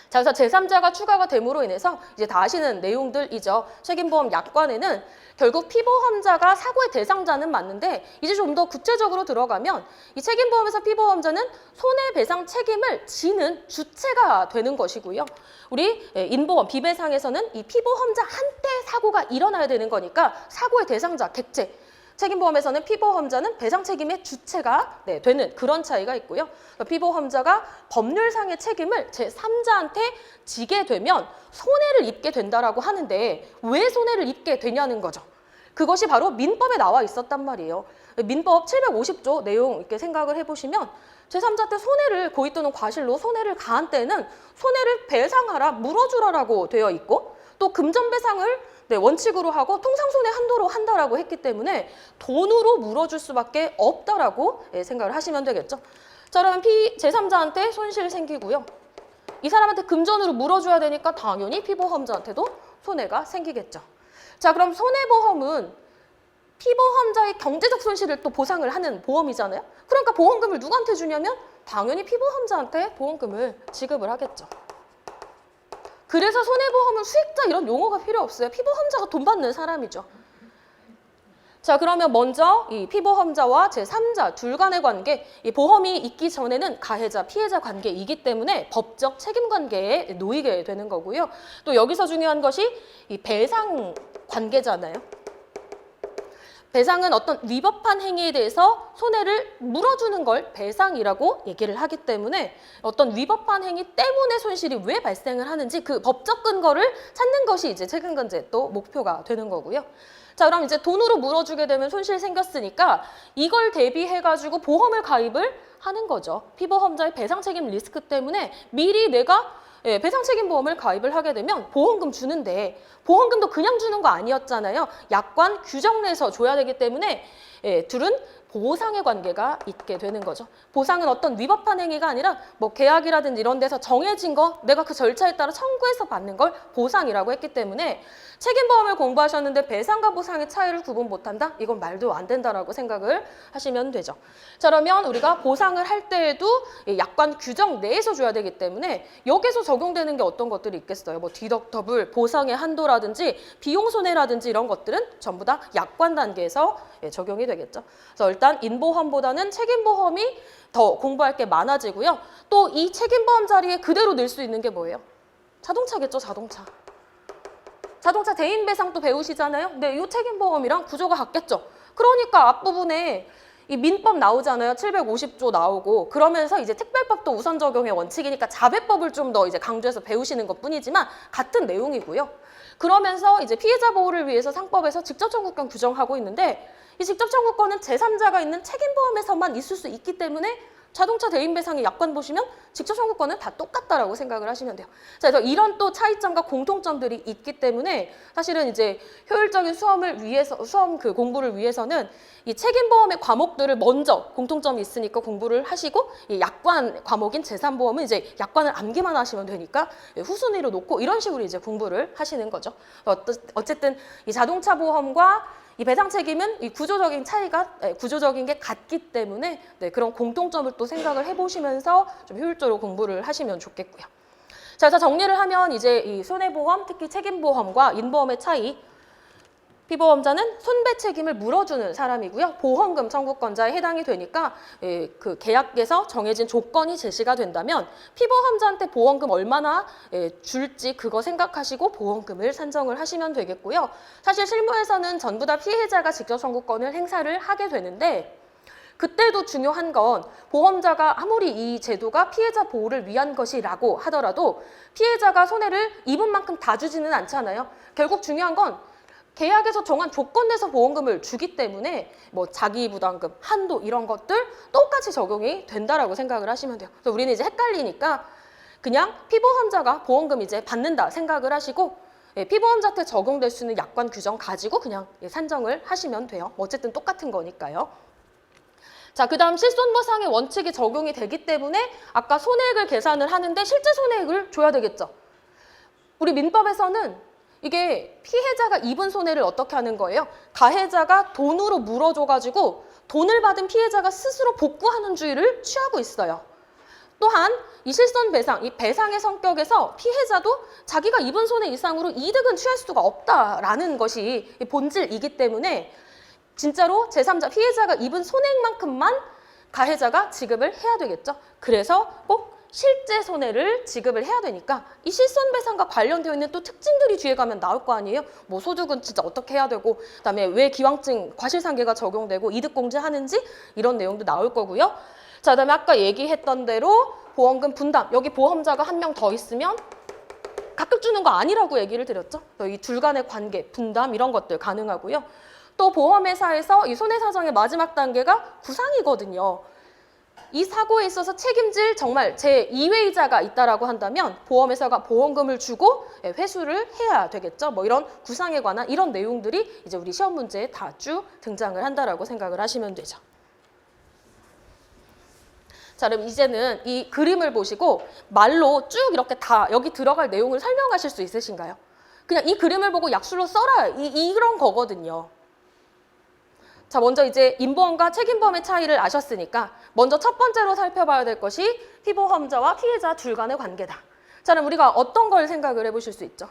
자, 그래서 제3자가 추가가 됨으로 인해서 이제 다 아시는 내용들이죠. 책임보험 약관에는 결국 피보험자가 사고의 대상자는 맞는데 이제 좀 더 구체적으로 들어가면 이 책임보험에서 피보험자는 손해배상 책임을 지는 주체가 되는 것이고요. 우리 인보험, 비배상에서는 이 피보험자 한때 사고가 일어나야 되는 거니까 사고의 대상자, 객체. 책임보험에서는 피보험자는 배상 책임의 주체가 되는 그런 차이가 있고요. 피보험자가 법률상의 책임을 제3자한테 지게 되면 손해를 입게 된다라고 하는데 왜 손해를 입게 되냐는 거죠. 그것이 바로 민법에 나와 있었단 말이에요. 민법 750조 내용 이렇게 생각을 해보시면 제3자한테 손해를 고의 또는 과실로 손해를 가한 때는 손해를 배상하라, 물어주라라고 되어 있고 또 금전배상을 원칙으로 하고 통상손해 한도로 한다라고 했기 때문에 돈으로 물어줄 수밖에 없다라고 생각을 하시면 되겠죠. 자, 그러면 제3자한테 손실 생기고요. 이 사람한테 금전으로 물어줘야 되니까 당연히 피보험자한테도 손해가 생기겠죠. 자, 그럼 손해보험은 피보험자의 경제적 손실을 또 보상을 하는 보험이잖아요. 그러니까 보험금을 누구한테 주냐면 당연히 피보험자한테 보험금을 지급을 하겠죠. 그래서 손해보험은 수익자 이런 용어가 필요 없어요. 피보험자가 돈 받는 사람이죠. 자, 그러면 먼저 이 피보험자와 제3자 둘 간의 관계, 이 보험이 있기 전에는 가해자, 피해자 관계이기 때문에 법적 책임 관계에 놓이게 되는 거고요. 또 여기서 중요한 것이 이 배상 관계잖아요. 배상은 어떤 위법한 행위에 대해서 손해를 물어주는 걸 배상이라고 얘기를 하기 때문에 어떤 위법한 행위 때문에 손실이 왜 발생을 하는지 그 법적 근거를 찾는 것이 이제 책임관계의 또 목표가 되는 거고요. 자, 그럼 이제 돈으로 물어주게 되면 손실 생겼으니까 이걸 대비해가지고 보험을 가입을 하는 거죠. 피보험자의 배상 책임 리스크 때문에 미리 내가 배상 책임 보험을 가입을 하게 되면 보험금 주는데 보험금도 그냥 주는 거 아니었잖아요. 약관 규정 내에서 줘야 되기 때문에 둘은 보상의 관계가 있게 되는 거죠. 보상은 어떤 위법한 행위가 아니라 뭐 계약이라든지 이런 데서 정해진 거 내가 그 절차에 따라 청구해서 받는 걸 보상이라고 했기 때문에 책임보험을 공부하셨는데 배상과 보상의 차이를 구분 못한다? 이건 말도 안 된다라고 생각을 하시면 되죠. 자, 그러면 우리가 보상을 할 때에도 약관 규정 내에서 줘야 되기 때문에 여기서 적용되는 게 어떤 것들이 있겠어요? 뭐 디덕터블, 보상의 한도라든지 비용 손해라든지 이런 것들은 전부 다 약관 단계에서 적용이 되겠죠. 그래서 일단 인보험보다는 책임보험이 더 공부할 게 많아지고요. 또 이 책임보험 자리에 그대로 넣을 수 있는 게 뭐예요? 자동차겠죠, 자동차. 자동차 대인배상도 배우시잖아요. 네, 이 책임보험이랑 구조가 같겠죠. 그러니까 앞부분에 이 민법 나오잖아요. 750조 나오고 그러면서 이제 특별법도 우선 적용의 원칙이니까 자배법을 좀 더 이제 강조해서 배우시는 것뿐이지만 같은 내용이고요. 그러면서 이제 피해자 보호를 위해서 상법에서 직접 청구권 규정하고 있는데 이 직접 청구권은 제3자가 있는 책임보험에서만 있을 수 있기 때문에 자동차 대인배상의 약관 보시면 직접 청구권은 다 똑같다라고 생각을 하시면 돼요. 자, 그래서 이런 또 차이점과 공통점들이 있기 때문에 사실은 이제 효율적인 수험을 위해서 수험 그 공부를 위해서는 이 책임보험의 과목들을 먼저 공통점이 있으니까 공부를 하시고 이 약관 과목인 제3보험은 이제 약관을 암기만 하시면 되니까 후순위로 놓고 이런 식으로 이제 공부를 하시는 거죠. 어쨌든 이 자동차 보험과 이 배상 책임은 이 구조적인 차이가 구조적인 게 같기 때문에 그런 공통점을 또 생각을 해보시면서 좀 효율적으로 공부를 하시면 좋겠고요. 자, 그래서 정리를 하면 이제 이 손해보험, 특히 책임보험과 인보험의 차이. 피보험자는 손배 책임을 물어주는 사람이고요. 보험금 청구권자에 해당이 되니까 그 계약에서 정해진 조건이 제시가 된다면 피보험자한테 보험금 얼마나 줄지 그거 생각하시고 보험금을 산정을 하시면 되겠고요. 사실 실무에서는 전부 다 피해자가 직접 청구권을 행사를 하게 되는데 그때도 중요한 건 보험자가 아무리 이 제도가 피해자 보호를 위한 것이라고 하더라도 피해자가 손해를 입은 만큼 다 주지는 않잖아요. 결국 중요한 건 계약에서 정한 조건 내에서 보험금을 주기 때문에 뭐 자기 부담금, 한도 이런 것들 똑같이 적용이 된다라고 생각을 하시면 돼요. 그래서 우리는 이제 헷갈리니까 그냥 피보험자가 보험금 이제 받는다 생각을 하시고 피보험자한테 적용될 수 있는 약관 규정 가지고 그냥 산정을 하시면 돼요. 어쨌든 똑같은 거니까요. 자, 그 다음 실손보상의 원칙이 적용이 되기 때문에 아까 손해액을 계산을 하는데 실제 손해액을 줘야 되겠죠. 우리 민법에서는 이게 피해자가 입은 손해를 어떻게 하는 거예요? 가해자가 돈으로 물어줘가지고 돈을 받은 피해자가 스스로 복구하는 주의를 취하고 있어요. 또한 이 실손배상, 이 배상의 성격에서 피해자도 자기가 입은 손해 이상으로 이득은 취할 수가 없다라는 것이 본질이기 때문에 진짜로 제3자 피해자가 입은 손해만큼만 가해자가 지급을 해야 되겠죠. 그래서 꼭 실제 손해를 지급을 해야 되니까 이 실손배상과 관련되어 있는 또 특징들이 뒤에 가면 나올 거 아니에요. 뭐 소득은 진짜 어떻게 해야 되고, 그다음에 왜 기왕증 과실상계가 적용되고 이득공제하는지 이런 내용도 나올 거고요. 자, 그다음에 아까 얘기했던 대로 보험금 분담, 여기 보험자가 한 명 더 있으면 각각 주는 거 아니라고 얘기를 드렸죠. 이 둘 간의 관계, 분담 이런 것들 가능하고요. 또 보험회사에서 이 손해사정의 마지막 단계가 구상이거든요. 이 사고에 있어서 책임질 정말 제2회의자가 있다라고 한다면 보험회사가 보험금을 주고 회수를 해야 되겠죠. 뭐 이런 구상에 관한 이런 내용들이 이제 우리 시험 문제에 다 쭉 등장을 한다라고 생각을 하시면 되죠. 자, 그럼 이제는 이 그림을 보시고 말로 쭉 이렇게 다 여기 들어갈 내용을 설명하실 수 있으신가요? 그냥 이 그림을 보고 약술로 써라 이런 거거든요. 자, 먼저 이제 인보험과 책임보험의 차이를 아셨으니까 먼저 첫 번째로 살펴봐야 될 것이 피보험자와 피해자 둘 간의 관계다. 자, 그럼 우리가 어떤 걸 생각을 해보실 수 있죠?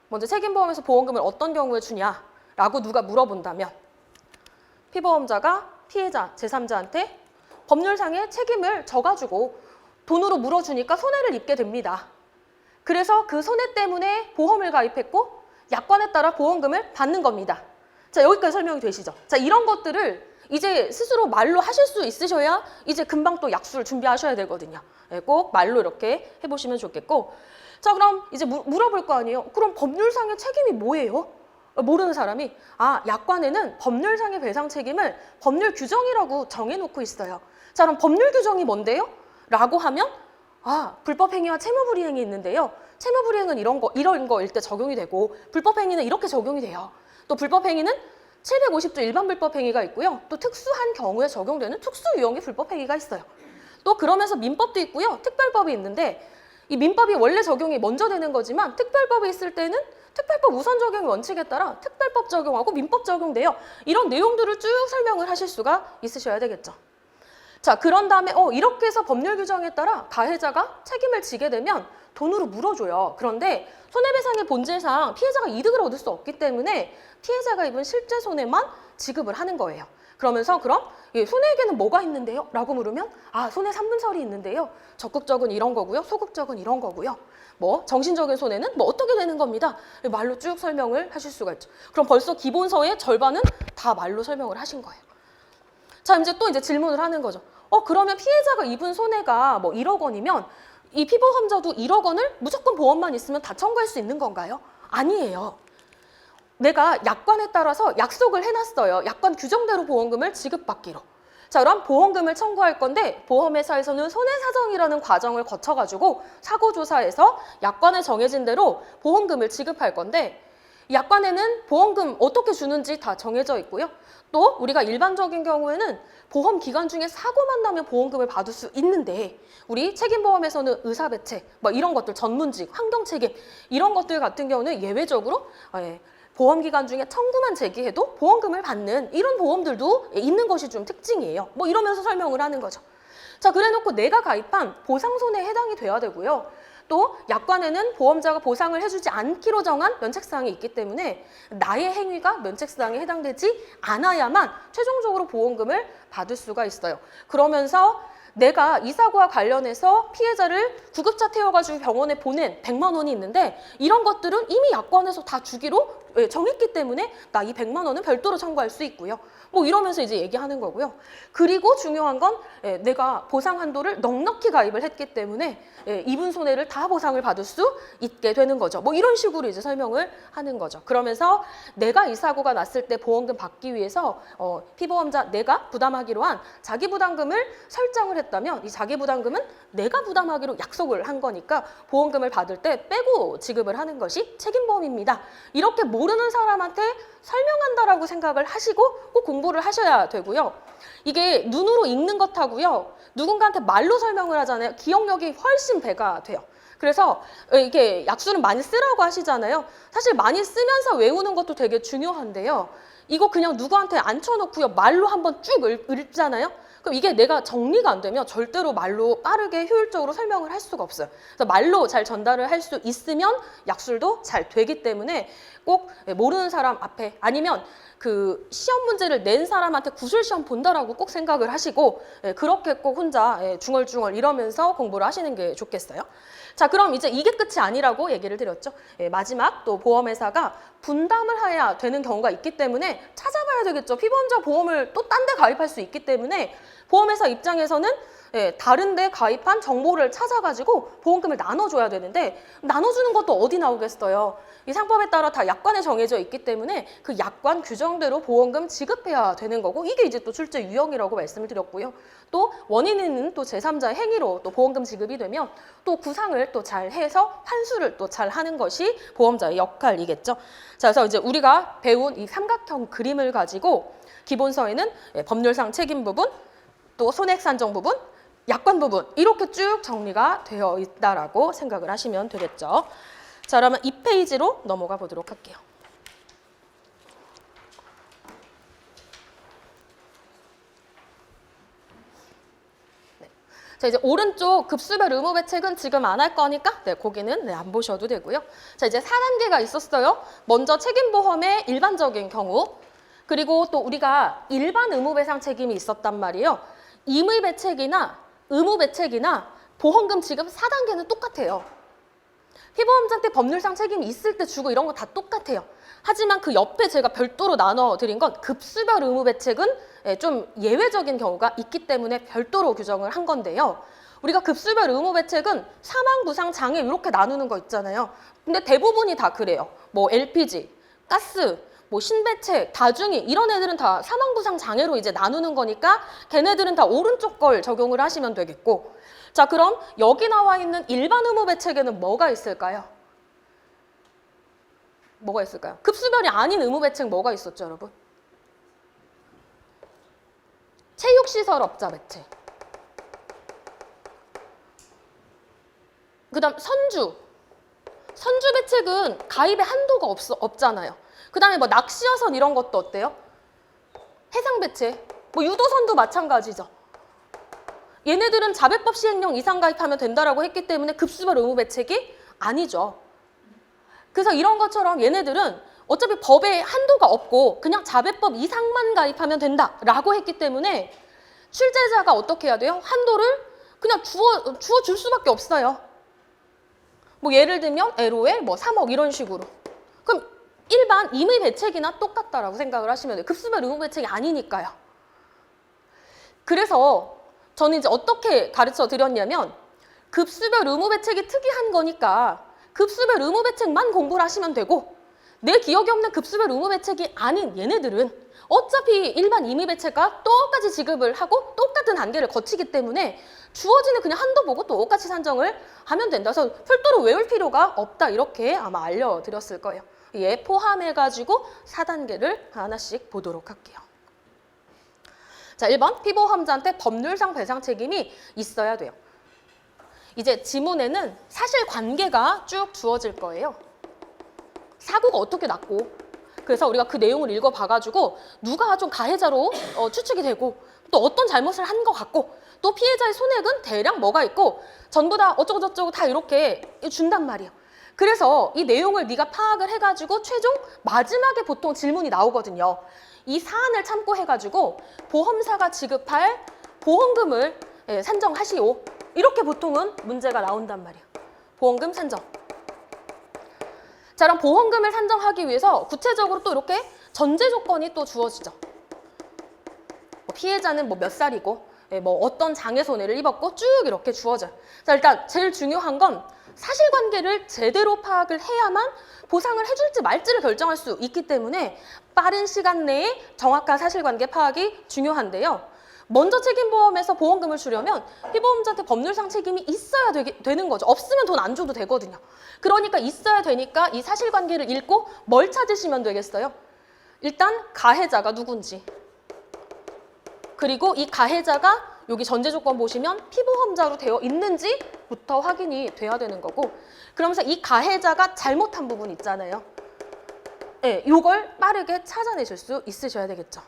먼저 책임보험에서 보험금을 어떤 경우에 주냐라고 누가 물어본다면 피보험자가 피해자, 제3자한테 법률상의 책임을 져가지고 돈으로 물어주니까 손해를 입게 됩니다. 그래서 그 손해 때문에 보험을 가입했고 약관에 따라 보험금을 받는 겁니다. 자, 여기까지 설명이 되시죠? 자, 이런 것들을 이제 스스로 말로 하실 수 있으셔야 이제 금방 또 약수를 준비하셔야 되거든요. 네, 꼭 말로 이렇게 해보시면 좋겠고. 자, 그럼 이제 물어볼 거 아니에요? 그럼 법률상의 책임이 뭐예요? 모르는 사람이 약관에는 법률상의 배상 책임을 법률 규정이라고 정해놓고 있어요. 자, 그럼 법률 규정이 뭔데요? 라고 하면 불법행위와 채무불이행이 있는데요. 채무불이행은 이런 거일 때 적용이 되고 불법행위는 이렇게 적용이 돼요. 또 불법행위는 750조 일반 불법행위가 있고요. 또 특수한 경우에 적용되는 특수유형의 불법행위가 있어요. 또 그러면서 민법도 있고요. 특별법이 있는데 이 민법이 원래 적용이 먼저 되는 거지만 특별법이 있을 때는 특별법 우선 적용 원칙에 따라 특별법 적용하고 민법 적용돼요. 이런 내용들을 쭉 설명을 하실 수가 있으셔야 되겠죠. 자, 그런 다음에 이렇게 해서 법률 규정에 따라 가해자가 책임을 지게 되면 돈으로 물어줘요. 그런데 손해배상의 본질상 피해자가 이득을 얻을 수 없기 때문에 피해자가 입은 실제 손해만 지급을 하는 거예요. 그러면서 그럼 손해에게는 뭐가 있는데요? 라고 물으면 손해 3분설이 있는데요. 적극적은 이런 거고요. 소극적은 이런 거고요. 뭐 정신적인 손해는 뭐 어떻게 되는 겁니다. 말로 쭉 설명을 하실 수가 있죠. 그럼 벌써 기본서의 절반은 다 말로 설명을 하신 거예요. 자, 이제 또 질문을 하는 거죠. 그러면 피해자가 입은 손해가 뭐 1억 원이면 이 피보험자도 1억 원을 무조건 보험만 있으면 다 청구할 수 있는 건가요? 아니에요. 내가 약관에 따라서 약속을 해놨어요. 약관 규정대로 보험금을 지급받기로. 자, 그럼 보험금을 청구할 건데 보험회사에서는 손해사정이라는 과정을 거쳐가지고 사고조사에서 약관에 정해진 대로 보험금을 지급할 건데 약관에는 보험금 어떻게 주는지 다 정해져 있고요. 또 우리가 일반적인 경우에는 보험 기간 중에 사고만 나면 보험금을 받을 수 있는데 우리 책임보험에서는 의사배체, 뭐 이런 것들 전문직, 환경책임 이런 것들 같은 경우는 예외적으로 보험 기간 중에 청구만 제기해도 보험금을 받는 이런 보험들도 있는 것이 좀 특징이에요. 뭐 이러면서 설명을 하는 거죠. 자, 그래놓고 내가 가입한 보상손해에 해당이 돼야 되고요. 또 약관에는 보험자가 보상을 해주지 않기로 정한 면책사항이 있기 때문에 나의 행위가 면책사항에 해당되지 않아야만 최종적으로 보험금을 받을 수가 있어요. 그러면서 내가 이 사고와 관련해서 피해자를 구급차 태워가지고 병원에 보낸 100만 원이 있는데 이런 것들은 이미 약관에서 다 주기로 정했기 때문에 나 이 100만 원은 별도로 청구할 수 있고요. 뭐 이러면서 이제 얘기하는 거고요. 그리고 중요한 건 내가 보상 한도를 넉넉히 가입을 했기 때문에 입은 손해를 다 보상을 받을 수 있게 되는 거죠. 뭐 이런 식으로 이제 설명을 하는 거죠. 그러면서 내가 이 사고가 났을 때 보험금 받기 위해서 피보험자 내가 부담하기로 한 자기부담금을 설정을 했다면 이 자기부담금은 내가 부담하기로 약속을 한 거니까 보험금을 받을 때 빼고 지급을 하는 것이 책임보험입니다. 이렇게 모르는 사람한테 설명한다라고 생각을 하시고 꼭 공부를 하셔야 되고요. 이게 눈으로 읽는 것하고요. 누군가한테 말로 설명을 하잖아요. 기억력이 훨씬 배가 돼요. 그래서 이게 약수는 많이 쓰라고 하시잖아요. 사실 많이 쓰면서 외우는 것도 되게 중요한데요. 이거 그냥 누구한테 앉혀놓고요. 말로 한번 쭉 읽잖아요. 그럼 이게 내가 정리가 안 되면 절대로 말로 빠르게 효율적으로 설명을 할 수가 없어요. 그래서 말로 잘 전달을 할 수 있으면 약술도 잘 되기 때문에 꼭 모르는 사람 앞에 아니면 그 시험 문제를 낸 사람한테 구술시험 본다라고 꼭 생각을 하시고 그렇게 꼭 혼자 중얼중얼 이러면서 공부를 하시는 게 좋겠어요. 자, 그럼 이제 이게 끝이 아니라고 얘기를 드렸죠. 마지막 또 보험회사가 분담을 해야 되는 경우가 있기 때문에 찾아봐야 되겠죠. 피보험자 보험을 또 딴 데 가입할 수 있기 때문에 보험회사 입장에서는 다른 데 가입한 정보를 찾아가지고 보험금을 나눠줘야 되는데 나눠주는 것도 어디 나오겠어요. 이 상법에 따라 다 약관에 정해져 있기 때문에 그 약관 규정대로 보험금 지급해야 되는 거고 이게 이제 또 출제 유형이라고 말씀을 드렸고요. 또 원인은 또 제3자의 행위로 또 보험금 지급이 되면 또 구상을 또 잘 해서 환수를 또 잘 하는 것이 보험자의 역할이겠죠. 자, 그래서 이제 우리가 배운 이 삼각형 그림을 가지고 기본서에는 법률상 책임 부분, 또 손해액 산정 부분, 약관 부분 이렇게 쭉 정리가 되어 있다라고 생각을 하시면 되겠죠. 자, 그러면 2페이지로 넘어가 보도록 할게요. 네. 자, 이제 오른쪽 급수별 의무배 책은 지금 안 할 거니까 거기는 안 보셔도 되고요. 자, 이제 4단계가 있었어요. 먼저 책임보험의 일반적인 경우, 그리고 또 우리가 일반 의무배상 책임이 있었단 말이에요. 임의배책이나 의무배책이나 보험금 지급 4단계는 똑같아요. 피보험자한테 법률상 책임이 있을 때 주고 이런 거 다 똑같아요. 하지만 그 옆에 제가 별도로 나눠드린 건 급수별 의무배책은 좀 예외적인 경우가 있기 때문에 별도로 규정을 한 건데요. 우리가 급수별 의무배책은 사망, 부상, 장애 이렇게 나누는 거 있잖아요. 근데 대부분이 다 그래요. 뭐 LPG, 가스, 뭐 신배책, 다중이 이런 애들은 다 사망, 부상, 장애로 이제 나누는 거니까 걔네들은 다 오른쪽 걸 적용을 하시면 되겠고, 자, 그럼 여기 나와 있는 일반 의무배책에는 뭐가 있을까요? 뭐가 있을까요? 급수별이 아닌 의무배책 뭐가 있었죠, 여러분? 체육시설업자 배책. 그 다음 선주. 선주 배책은 가입의 한도가 없잖아요. 그 다음에 뭐 낚시여선 이런 것도 어때요? 해상 배책. 뭐 유도선도 마찬가지죠. 얘네들은 자배법 시행령 이상 가입하면 된다라고 했기 때문에 급수별 의무 배책이 아니죠. 그래서 이런 것처럼 얘네들은 어차피 법에 한도가 없고 그냥 자배법 이상만 가입하면 된다라고 했기 때문에 출제자가 어떻게 해야 돼요? 한도를 그냥 주어줄 수밖에 없어요. 뭐 예를 들면 LO에 뭐 3억 이런 식으로. 그럼 일반 임의 배책이나 똑같다라고 생각을 하시면 돼요. 급수별 의무 배책이 아니니까요. 그래서 저는 이제 어떻게 가르쳐 드렸냐면 급수별 의무 배책이 특이한 거니까 급수별 의무 배책만 공부를 하시면 되고 내 기억에 없는 급수별 의무 배책이 아닌 얘네들은 어차피 일반 임의 배책과 똑같이 지급을 하고 똑같은 단계를 거치기 때문에 주어지는 그냥 한도 보고 똑같이 산정을 하면 된다. 그래서 별도로 외울 필요가 없다 이렇게 아마 알려드렸을 거예요. 얘 포함해가지고 4단계를 하나씩 보도록 할게요. 자, 1번 피보험자한테 법률상 배상 책임이 있어야 돼요. 이제 지문에는 사실관계가 쭉 주어질 거예요. 사고가 어떻게 났고 그래서 우리가 그 내용을 읽어봐가지고 누가 좀 가해자로 추측이 되고 또 어떤 잘못을 한 것 같고 또 피해자의 손해는 대략 뭐가 있고 전부 다 어쩌고저쩌고 다 이렇게 준단 말이에요. 그래서 이 내용을 네가 파악을 해가지고 최종 마지막에 보통 질문이 나오거든요. 이 사안을 참고해가지고 보험사가 지급할 보험금을 산정하시오. 이렇게 보통은 문제가 나온단 말이에요. 보험금 산정. 자, 그럼 보험금을 산정하기 위해서 구체적으로 또 이렇게 전제 조건이 또 주어지죠. 피해자는 뭐 몇 살이고 뭐 어떤 장애 손해를 입었고 쭉 이렇게 주어져요. 자, 일단 제일 중요한 건 사실관계를 제대로 파악을 해야만 보상을 해줄지 말지를 결정할 수 있기 때문에 빠른 시간 내에 정확한 사실관계 파악이 중요한데요. 먼저 책임보험에서 보험금을 주려면 피보험자한테 법률상 책임이 있어야 되는 거죠. 없으면 돈 안 줘도 되거든요. 그러니까 있어야 되니까 이 사실관계를 읽고 뭘 찾으시면 되겠어요? 일단 가해자가 누군지, 그리고 이 가해자가 여기 전제 조건 보시면 피보험자로 되어 있는지부터 확인이 돼야 되는 거고, 그러면서 이 가해자가 잘못한 부분 있잖아요. 네, 이걸 빠르게 찾아내실 수 있으셔야 되겠죠.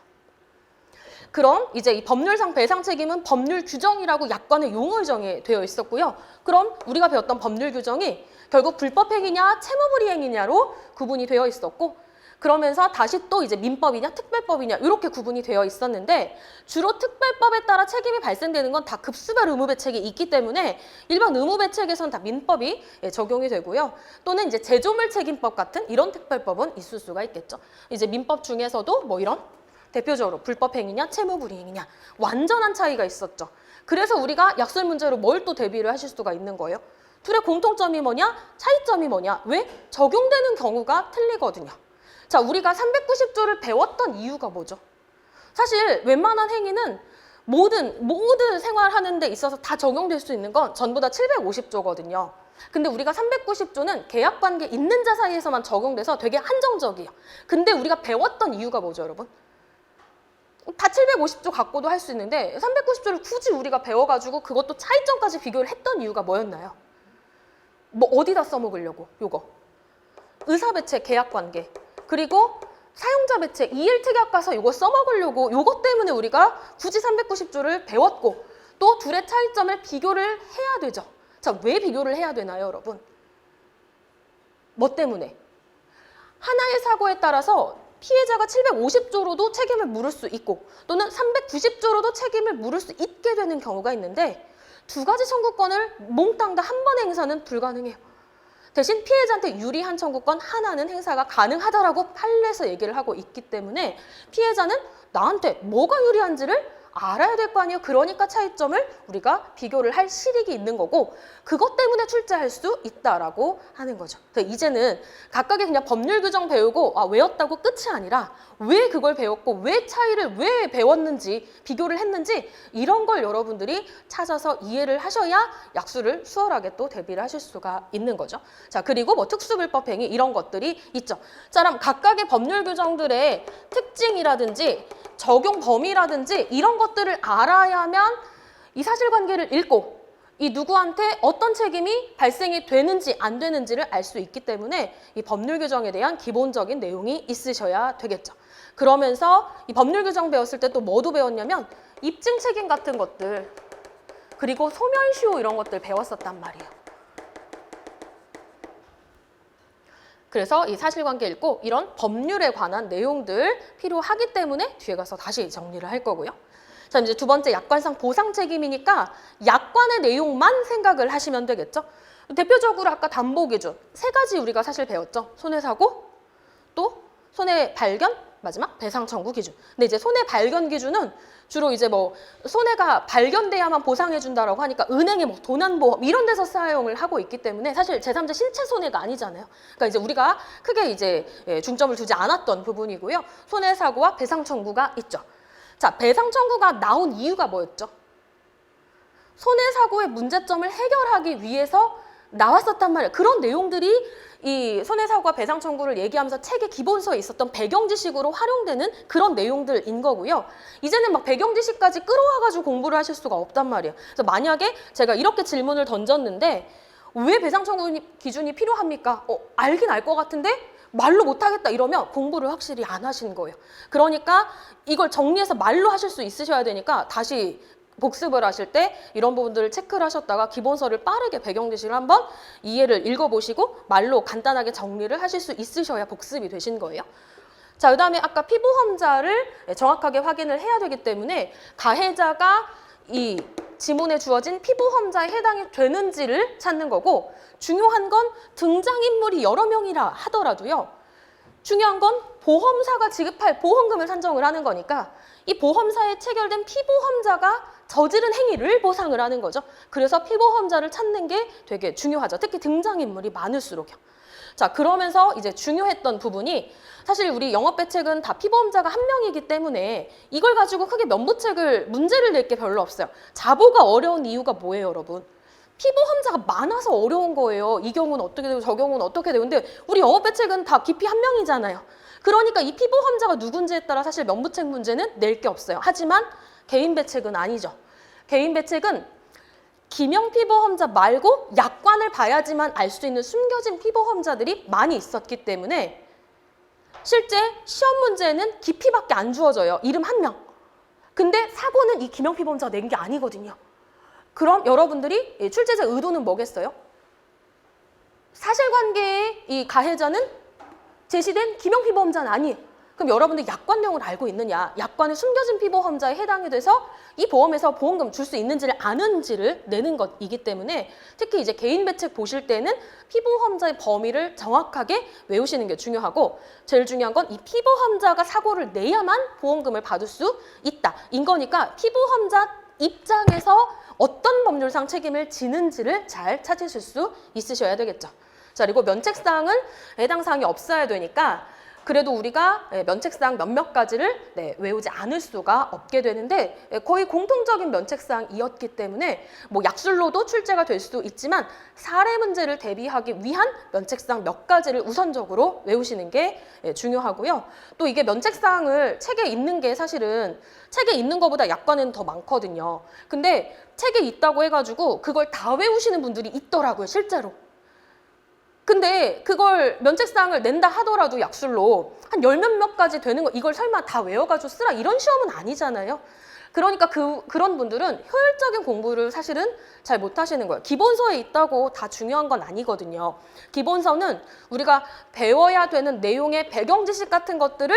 그럼 이제 이 법률상 배상 책임은 법률 규정이라고 약관의 용어에 정의되어 있었고요. 그럼 우리가 배웠던 법률 규정이 결국 불법행위냐 채무불이행위냐로 구분이 되어 있었고, 그러면서 다시 또 이제 민법이냐 특별법이냐 이렇게 구분이 되어 있었는데, 주로 특별법에 따라 책임이 발생되는 건 다 급수별 의무배책이 있기 때문에 일반 의무배책에서는 다 민법이 적용이 되고요. 또는 이제 제조물 책임법 같은 이런 특별법은 있을 수가 있겠죠. 이제 민법 중에서도 뭐 이런 대표적으로 불법행위냐 채무불이행위냐 완전한 차이가 있었죠. 그래서 우리가 약술 문제로 뭘 또 대비를 하실 수가 있는 거예요. 둘의 공통점이 뭐냐? 차이점이 뭐냐? 왜? 적용되는 경우가 틀리거든요. 자, 우리가 390조를 배웠던 이유가 뭐죠? 사실 웬만한 행위는 모든 생활하는 데 있어서 다 적용될 수 있는 건 전부 다 750조거든요. 근데 우리가 390조는 계약관계 있는 자 사이에서만 적용돼서 되게 한정적이에요. 근데 우리가 배웠던 이유가 뭐죠, 여러분? 다 750조 갖고도 할 수 있는데 390조를 굳이 우리가 배워가지고 그것도 차이점까지 비교를 했던 이유가 뭐였나요? 뭐 어디다 써먹으려고? 요거. 의사배책 계약관계. 그리고 사용자 배책, 이일특약 가서 이거 써먹으려고 요것 때문에 우리가 굳이 390조를 배웠고 또 둘의 차이점을 비교를 해야 되죠. 자, 왜 비교를 해야 되나요, 여러분? 뭐 때문에? 하나의 사고에 따라서 피해자가 750조로도 책임을 물을 수 있고 또는 390조로도 책임을 물을 수 있게 되는 경우가 있는데 두 가지 청구권을 몽땅 다 한 번에 행사는 불가능해요. 대신 피해자한테 유리한 청구권 하나는 행사가 가능하다라고 판례에서 얘기를 하고 있기 때문에 피해자는 나한테 뭐가 유리한지를 알아야 될 거 아니에요. 그러니까 차이점을 우리가 비교를 할 실익이 있는 거고 그것 때문에 출제할 수 있다라고 하는 거죠. 이제는 각각의 그냥 법률 규정 배우고 외웠다고 끝이 아니라 왜 그걸 배웠고 왜 차이를 왜 배웠는지 비교를 했는지 이런 걸 여러분들이 찾아서 이해를 하셔야 약수를 수월하게 또 대비를 하실 수가 있는 거죠. 자, 그리고 뭐 특수불법 행위 이런 것들이 있죠. 자, 그럼 각각의 법률 규정들의 특징이라든지 적용 범위라든지 이런 것들을 알아야만 이 사실관계를 읽고 이 누구한테 어떤 책임이 발생이 되는지 안 되는지를 알 수 있기 때문에 이 법률 규정에 대한 기본적인 내용이 있으셔야 되겠죠. 그러면서 이 법률 규정 배웠을 때 또 뭐도 배웠냐면 입증 책임 같은 것들 그리고 소멸시효 이런 것들 배웠었단 말이에요. 그래서 이 사실관계 읽고 이런 법률에 관한 내용들 필요하기 때문에 뒤에 가서 다시 정리를 할 거고요. 자, 이제 두 번째 약관상 보상 책임이니까 약관의 내용만 생각을 하시면 되겠죠. 대표적으로 아까 담보 기준 세 가지 우리가 사실 배웠죠. 손해사고, 또 손해발견, 마지막 배상 청구 기준. 근데 이제 손해발견 기준은 주로 이제 뭐 손해가 발견돼야만 보상해 준다라고 하니까 은행의 뭐 도난보험 이런 데서 사용을 하고 있기 때문에 사실 제3자 신체 손해가 아니잖아요. 그러니까 이제 우리가 크게 이제 중점을 두지 않았던 부분이고요. 손해사고와 배상 청구가 있죠. 자, 배상 청구가 나온 이유가 뭐였죠? 손해사고의 문제점을 해결하기 위해서 나왔었단 말이에요. 그런 내용들이 이 손해사고와 배상 청구를 얘기하면서 책의 기본서에 있었던 배경 지식으로 활용되는 그런 내용들인 거고요. 이제는 막 배경 지식까지 끌어와가지고 공부를 하실 수가 없단 말이에요. 그래서 만약에 제가 이렇게 질문을 던졌는데 왜 배상 청구 기준이 필요합니까? 알긴 알 것 같은데 말로 못하겠다 이러면 공부를 확실히 안 하신 거예요. 그러니까 이걸 정리해서 말로 하실 수 있으셔야 되니까 다시 복습을 하실 때 이런 부분들을 체크를 하셨다가 기본서를 빠르게 배경 지식을 한번 이해를 읽어보시고 말로 간단하게 정리를 하실 수 있으셔야 복습이 되신 거예요. 자, 그 다음에 아까 피보험자를 정확하게 확인을 해야 되기 때문에 가해자가 이 지문에 주어진 피보험자에 해당이 되는지를 찾는 거고 중요한 건 등장인물이 여러 명이라 하더라도요. 중요한 건 보험사가 지급할 보험금을 산정을 하는 거니까 이 보험사에 체결된 피보험자가 저지른 행위를 보상을 하는 거죠. 그래서 피보험자를 찾는 게 되게 중요하죠. 특히 등장인물이 많을수록요. 자, 그러면서 이제 중요했던 부분이 사실 우리 영업배책은 다 피보험자가 한 명이기 때문에 이걸 가지고 크게 면부책을 문제를 낼 게 별로 없어요. 자보가 어려운 이유가 뭐예요, 여러분? 피보험자가 많아서 어려운 거예요. 이 경우는 어떻게 되고 저 경우는 어떻게 되고. 근데 우리 영업배책은 다 기피 한 명이잖아요. 그러니까 이 피보험자가 누군지에 따라 사실 면부책 문제는 낼 게 없어요. 하지만 개인 배책은 아니죠. 개인 배책은 기명 피보험자 말고 약관을 봐야지만 알 수 있는 숨겨진 피보험자들이 많이 있었기 때문에 실제 시험 문제는 기피밖에 안 주어져요. 이름 한 명. 근데 사고는 이 김영피보험자가 낸 게 아니거든요. 그럼 여러분들이 출제자 의도는 뭐겠어요? 사실관계의 이 가해자는 제시된 김영피보험자는 아니에요. 그럼 여러분들 약관내용을 알고 있느냐? 약관에 숨겨진 피보험자에 해당이 돼서 이 보험에서 보험금 줄 수 있는지를 아는지를 내는 것이기 때문에 특히 이제 개인배책 보실 때는 피보험자의 범위를 정확하게 외우시는 게 중요하고 제일 중요한 건 이 피보험자가 사고를 내야만 보험금을 받을 수 있다. 인 거니까 피보험자 입장에서 어떤 법률상 책임을 지는지를 잘 찾으실 수 있으셔야 되겠죠. 자, 그리고 면책사항은 해당 사항이 없어야 되니까 그래도 우리가 면책사항 몇몇 가지를 외우지 않을 수가 없게 되는데 거의 공통적인 면책사항이었기 때문에 뭐 약술로도 출제가 될 수도 있지만 사례 문제를 대비하기 위한 면책사항 몇 가지를 우선적으로 외우시는 게 중요하고요. 또 이게 면책사항을 책에 있는 게 사실은 책에 있는 것보다 약관에는 더 많거든요. 근데 책에 있다고 해가지고 그걸 다 외우시는 분들이 있더라고요, 실제로. 근데 그걸 면책사항을 낸다 하더라도 약술로 한 열 몇몇 가지 되는 거 이걸 설마 다 외워가지고 쓰라 이런 시험은 아니잖아요. 그러니까 그런 분들은 효율적인 공부를 사실은 잘 못하시는 거예요. 기본서에 있다고 다 중요한 건 아니거든요. 기본서는 우리가 배워야 되는 내용의 배경 지식 같은 것들을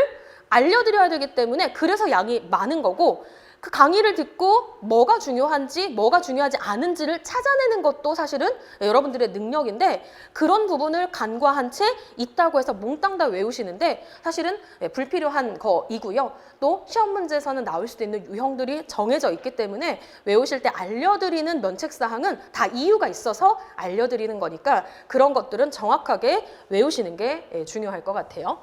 알려드려야 되기 때문에 그래서 양이 많은 거고 그 강의를 듣고 뭐가 중요한지 뭐가 중요하지 않은지를 찾아내는 것도 사실은 여러분들의 능력인데 그런 부분을 간과한 채 있다고 해서 몽땅 다 외우시는데 사실은 불필요한 거이고요. 또 시험 문제에서는 나올 수도 있는 유형들이 정해져 있기 때문에 외우실 때 알려드리는 면책사항은 다 이유가 있어서 알려드리는 거니까 그런 것들은 정확하게 외우시는 게 중요할 것 같아요.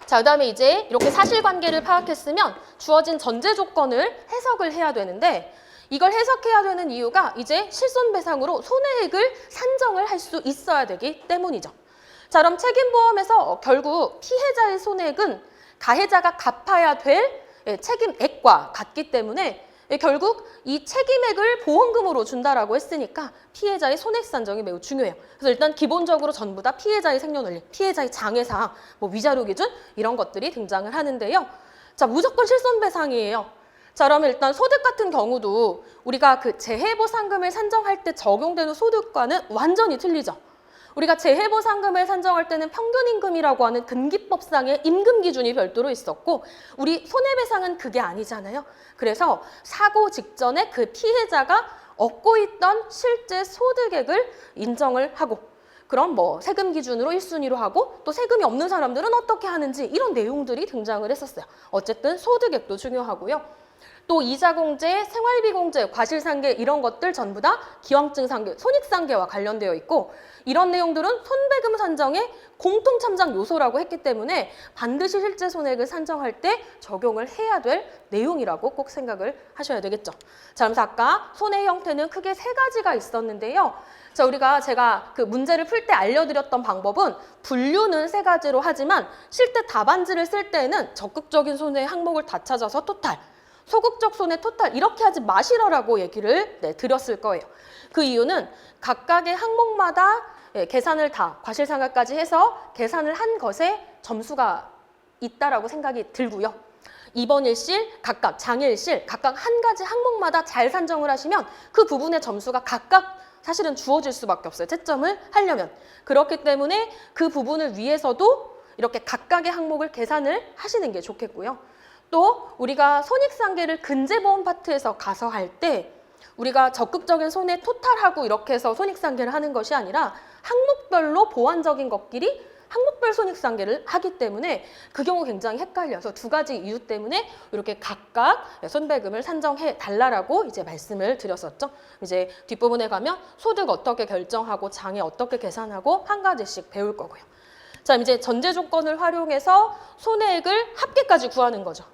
자, 그다음에 이제 이렇게 사실관계를 파악했으면 주어진 전제 조건을 해석을 해야 되는데 이걸 해석해야 되는 이유가 이제 실손배상으로 손해액을 산정을 할 수 있어야 되기 때문이죠. 자, 그럼 책임보험에서 결국 피해자의 손해액은 가해자가 갚아야 될 책임액과 같기 때문에 결국 이 책임액을 보험금으로 준다라고 했으니까 피해자의 손해액 산정이 매우 중요해요. 그래서 일단 기본적으로 전부 다 피해자의 생년월일, 피해자의 장애사항, 뭐 위자료 기준 이런 것들이 등장을 하는데요. 자, 무조건 실손배상이에요. 자, 그러면 일단 소득 같은 경우도 우리가 그 재해보상금을 산정할 때 적용되는 소득과는 완전히 틀리죠. 우리가 재해보상금을 산정할 때는 평균임금이라고 하는 근기법상의 임금 기준이 별도로 있었고 우리 손해배상은 그게 아니잖아요. 그래서 사고 직전에 그 피해자가 얻고 있던 실제 소득액을 인정을 하고 그럼 뭐 세금 기준으로 1순위로 하고 또 세금이 없는 사람들은 어떻게 하는지 이런 내용들이 등장을 했었어요. 어쨌든 소득액도 중요하고요. 또 이자공제, 생활비공제, 과실상계 이런 것들 전부 다 기왕증상계, 손익상계와 관련되어 있고 이런 내용들은 손배금 산정의 공통참작 요소라고 했기 때문에 반드시 실제 손해액을 산정할 때 적용을 해야 될 내용이라고 꼭 생각을 하셔야 되겠죠. 자, 그래서 아까 손해 형태는 크게 세 가지가 있었는데요. 자, 제가 그 문제를 풀 때 알려드렸던 방법은 분류는 세 가지로 하지만 실제 답안지를 쓸 때는 적극적인 손해 항목을 다 찾아서 토탈, 소극적 손해 토탈 이렇게 하지 마시라고 얘기를 드렸을 거예요. 그 이유는 각각의 항목마다 계산을 다 과실상각까지 해서 계산을 한 것에 점수가 있다라고 생각이 들고요. 이번 일실, 각각 장일실, 각각 한 가지 항목마다 잘 산정을 하시면 그 부분의 점수가 각각 사실은 주어질 수밖에 없어요. 채점을 하려면. 그렇기 때문에 그 부분을 위해서도 이렇게 각각의 항목을 계산을 하시는 게 좋겠고요. 또 우리가 손익상계를 근제보험 파트에서 가서 할 때 우리가 적극적인 손해 토탈하고 이렇게 해서 손익상계를 하는 것이 아니라 항목별로 보완적인 것끼리 항목별 손익상계를 하기 때문에 그 경우 굉장히 헷갈려서 두 가지 이유 때문에 이렇게 각각 손배금을 산정해 달라라고 이제 말씀을 드렸었죠. 이제 뒷부분에 가면 소득 어떻게 결정하고 장애 어떻게 계산하고 한 가지씩 배울 거고요. 자, 이제 전제 조건을 활용해서 손해액을 합계까지 구하는 거죠.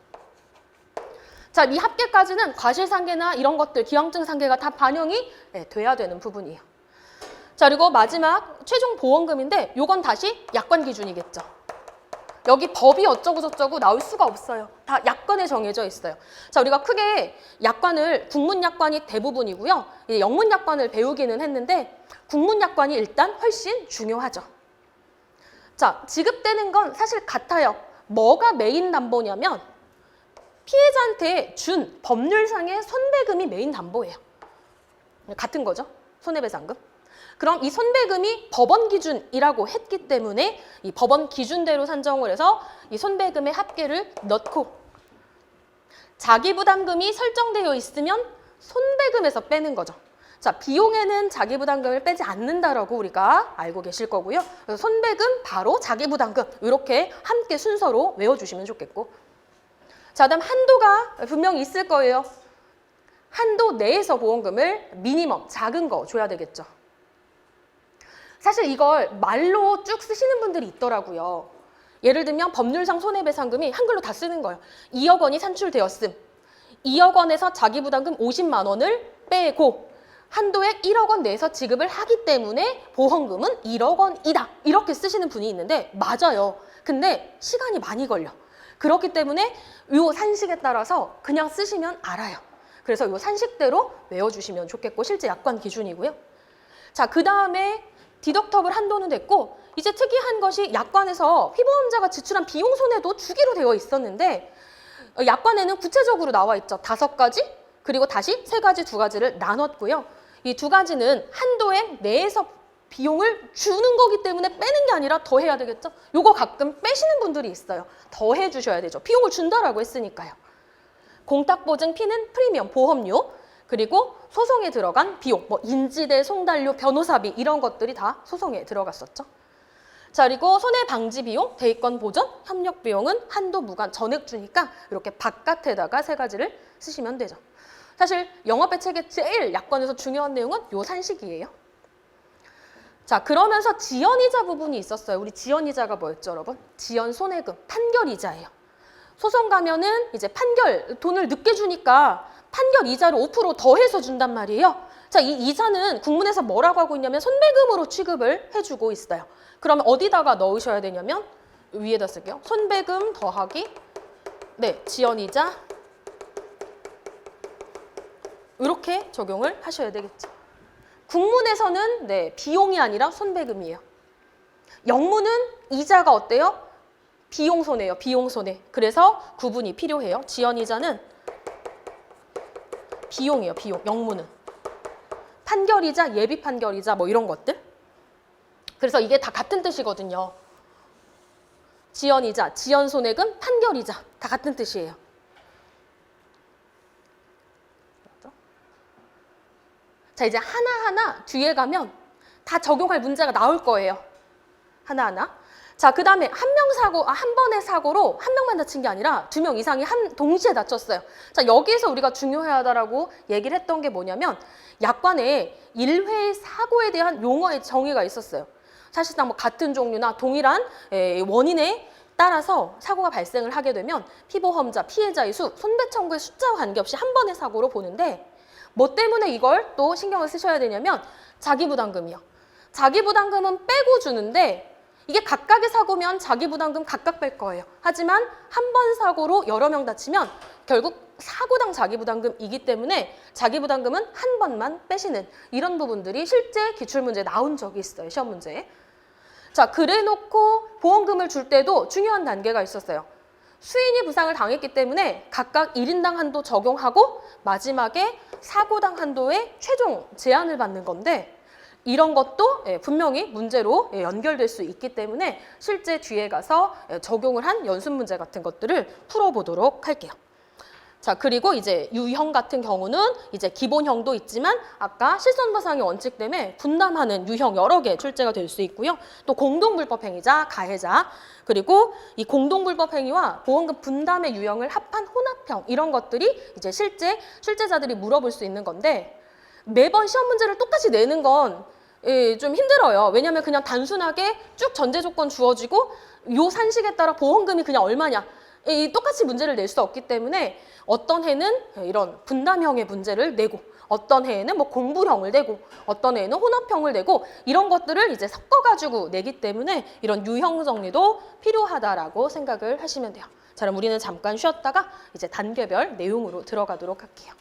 자, 이 합계까지는 과실상계나 이런 것들, 기왕증상계가 다 반영이 돼야 되는 부분이에요. 자, 그리고 마지막 최종 보험금인데 요건 다시 약관 기준이겠죠. 여기 법이 어쩌고 저쩌고 나올 수가 없어요. 다 약관에 정해져 있어요. 자, 우리가 크게 약관을 국문약관이 대부분이고요. 영문약관을 배우기는 했는데 국문약관이 일단 훨씬 중요하죠. 자, 지급되는 건 사실 같아요. 뭐가 메인 담보냐면 피해자한테 준 법률상의 손배금이 메인 담보예요. 같은 거죠. 손해배상금. 그럼 이 손배금이 법원 기준이라고 했기 때문에 이 법원 기준대로 산정을 해서 이 손배금의 합계를 넣고 자기부담금이 설정되어 있으면 손배금에서 빼는 거죠. 자, 비용에는 자기부담금을 빼지 않는다라고 우리가 알고 계실 거고요. 그래서 손배금 바로 자기부담금 이렇게 함께 순서로 외워주시면 좋겠고, 자, 그다음 한도가 분명히 있을 거예요. 한도 내에서 보험금을 미니멈 작은 거 줘야 되겠죠. 사실 이걸 말로 쭉 쓰시는 분들이 있더라고요. 예를 들면 법률상 손해배상금이 한글로 다 쓰는 거예요. 2억 원이 산출되었음. 2억 원에서 자기부담금 50만 원을 빼고 한도액 1억 원 내에서 지급을 하기 때문에 보험금은 1억 원이다. 이렇게 쓰시는 분이 있는데 맞아요. 근데 시간이 많이 걸려. 그렇기 때문에 이 산식에 따라서 그냥 쓰시면 알아요. 그래서 이 산식대로 외워주시면 좋겠고 실제 약관 기준이고요. 자, 그 다음에 디덕터블 한도는 됐고 이제 특이한 것이 약관에서 피보험자가 지출한 비용 손해도 주기로 되어 있었는데 약관에는 구체적으로 나와 있죠. 5가지 그리고 다시 3가지, 2가지를 나눴고요. 이 2가지는 한도액 내에서 비용을 주는 거기 때문에 빼는 게 아니라 더해야 되겠죠. 요거 가끔 빼시는 분들이 있어요. 더해 주셔야 되죠. 비용을 준다라고 했으니까요. 공탁보증 피는 프리미엄, 보험료, 그리고 소송에 들어간 비용, 뭐 인지대, 송달료, 변호사비 이런 것들이 다 소송에 들어갔었죠. 자, 그리고 손해방지 비용, 대의권 보전, 협력 비용은 한도 무관 전액 주니까 이렇게 바깥에다가 3가지를 쓰시면 되죠. 사실 영업배책의 제일 약관에서 중요한 내용은 요 산식이에요. 자, 그러면서 지연이자 부분이 있었어요. 우리 지연이자가 뭐였죠, 여러분? 지연 손해금, 판결이자예요. 소송 가면은 이제 판결 돈을 늦게 주니까 판결 이자를 5% 더해서 준단 말이에요. 자, 이 이자는 국문에서 뭐라고 하고 있냐면 손배금으로 취급을 해주고 있어요. 그러면 어디다가 넣으셔야 되냐면 위에다 쓸게요. 손배금 더하기 지연이자 이렇게 적용을 하셔야 되겠죠. 국문에서는 비용이 아니라 손배금이에요. 영문은 이자가 어때요? 비용 손해예요. 비용 손해. 그래서 구분이 필요해요. 지연이자는 비용이에요. 비용. 영문은. 판결이자, 예비 판결이자 뭐 이런 것들. 그래서 이게 다 같은 뜻이거든요. 지연이자, 지연 손해금, 판결이자 다 같은 뜻이에요. 자, 이제 하나하나 뒤에 가면 다 적용할 문제가 나올 거예요. 하나하나. 자, 그 다음에 한 번의 사고로 한 명만 다친 게 아니라 2명 이상이 동시에 다쳤어요. 자, 여기에서 우리가 중요하다라고 얘기를 했던 게 뭐냐면 약관에 1회 사고에 대한 용어의 정의가 있었어요. 사실상 뭐 같은 종류나 동일한 원인에 따라서 사고가 발생을 하게 되면 피보험자, 피해자의 수, 손배 청구의 숫자와 관계없이 한 번의 사고로 보는데 뭐 때문에 이걸 또 신경을 쓰셔야 되냐면 자기부담금이요. 자기부담금은 빼고 주는데 이게 각각의 사고면 자기부담금 각각 뺄 거예요. 하지만 한 번 사고로 여러 명 다치면 결국 사고당 자기부담금이기 때문에 자기부담금은 한 번만 빼시는 이런 부분들이 실제 기출문제에 나온 적이 있어요. 시험 문제에. 자, 그래놓고 보험금을 줄 때도 중요한 단계가 있었어요. 수인이 부상을 당했기 때문에 각각 1인당 한도 적용하고 마지막에 사고당 한도에 최종 제한을 받는 건데 이런 것도 분명히 문제로 연결될 수 있기 때문에 실제 뒤에 가서 적용을 한 연습 문제 같은 것들을 풀어보도록 할게요. 자, 그리고 이제 유형 같은 경우는 이제 기본형도 있지만 아까 실손보상의 원칙 때문에 분담하는 유형 여러 개 출제가 될 수 있고요. 또 공동불법행위자, 가해자, 그리고 이 공동불법행위와 보험금 분담의 유형을 합한 혼합형 이런 것들이 이제 실제 출제자들이 물어볼 수 있는 건데 매번 시험 문제를 똑같이 내는 건 좀 힘들어요. 왜냐하면 그냥 단순하게 쭉 전제 조건 주어지고 요 산식에 따라 보험금이 그냥 얼마냐 똑같이 문제를 낼 수 없기 때문에 어떤 해는 이런 분담형의 문제를 내고 어떤 해에는 뭐 공부형을 내고 어떤 해에는 혼합형을 내고 이런 것들을 이제 섞어가지고 내기 때문에 이런 유형 정리도 필요하다라고 생각을 하시면 돼요. 자, 그럼 우리는 잠깐 쉬었다가 이제 단계별 내용으로 들어가도록 할게요.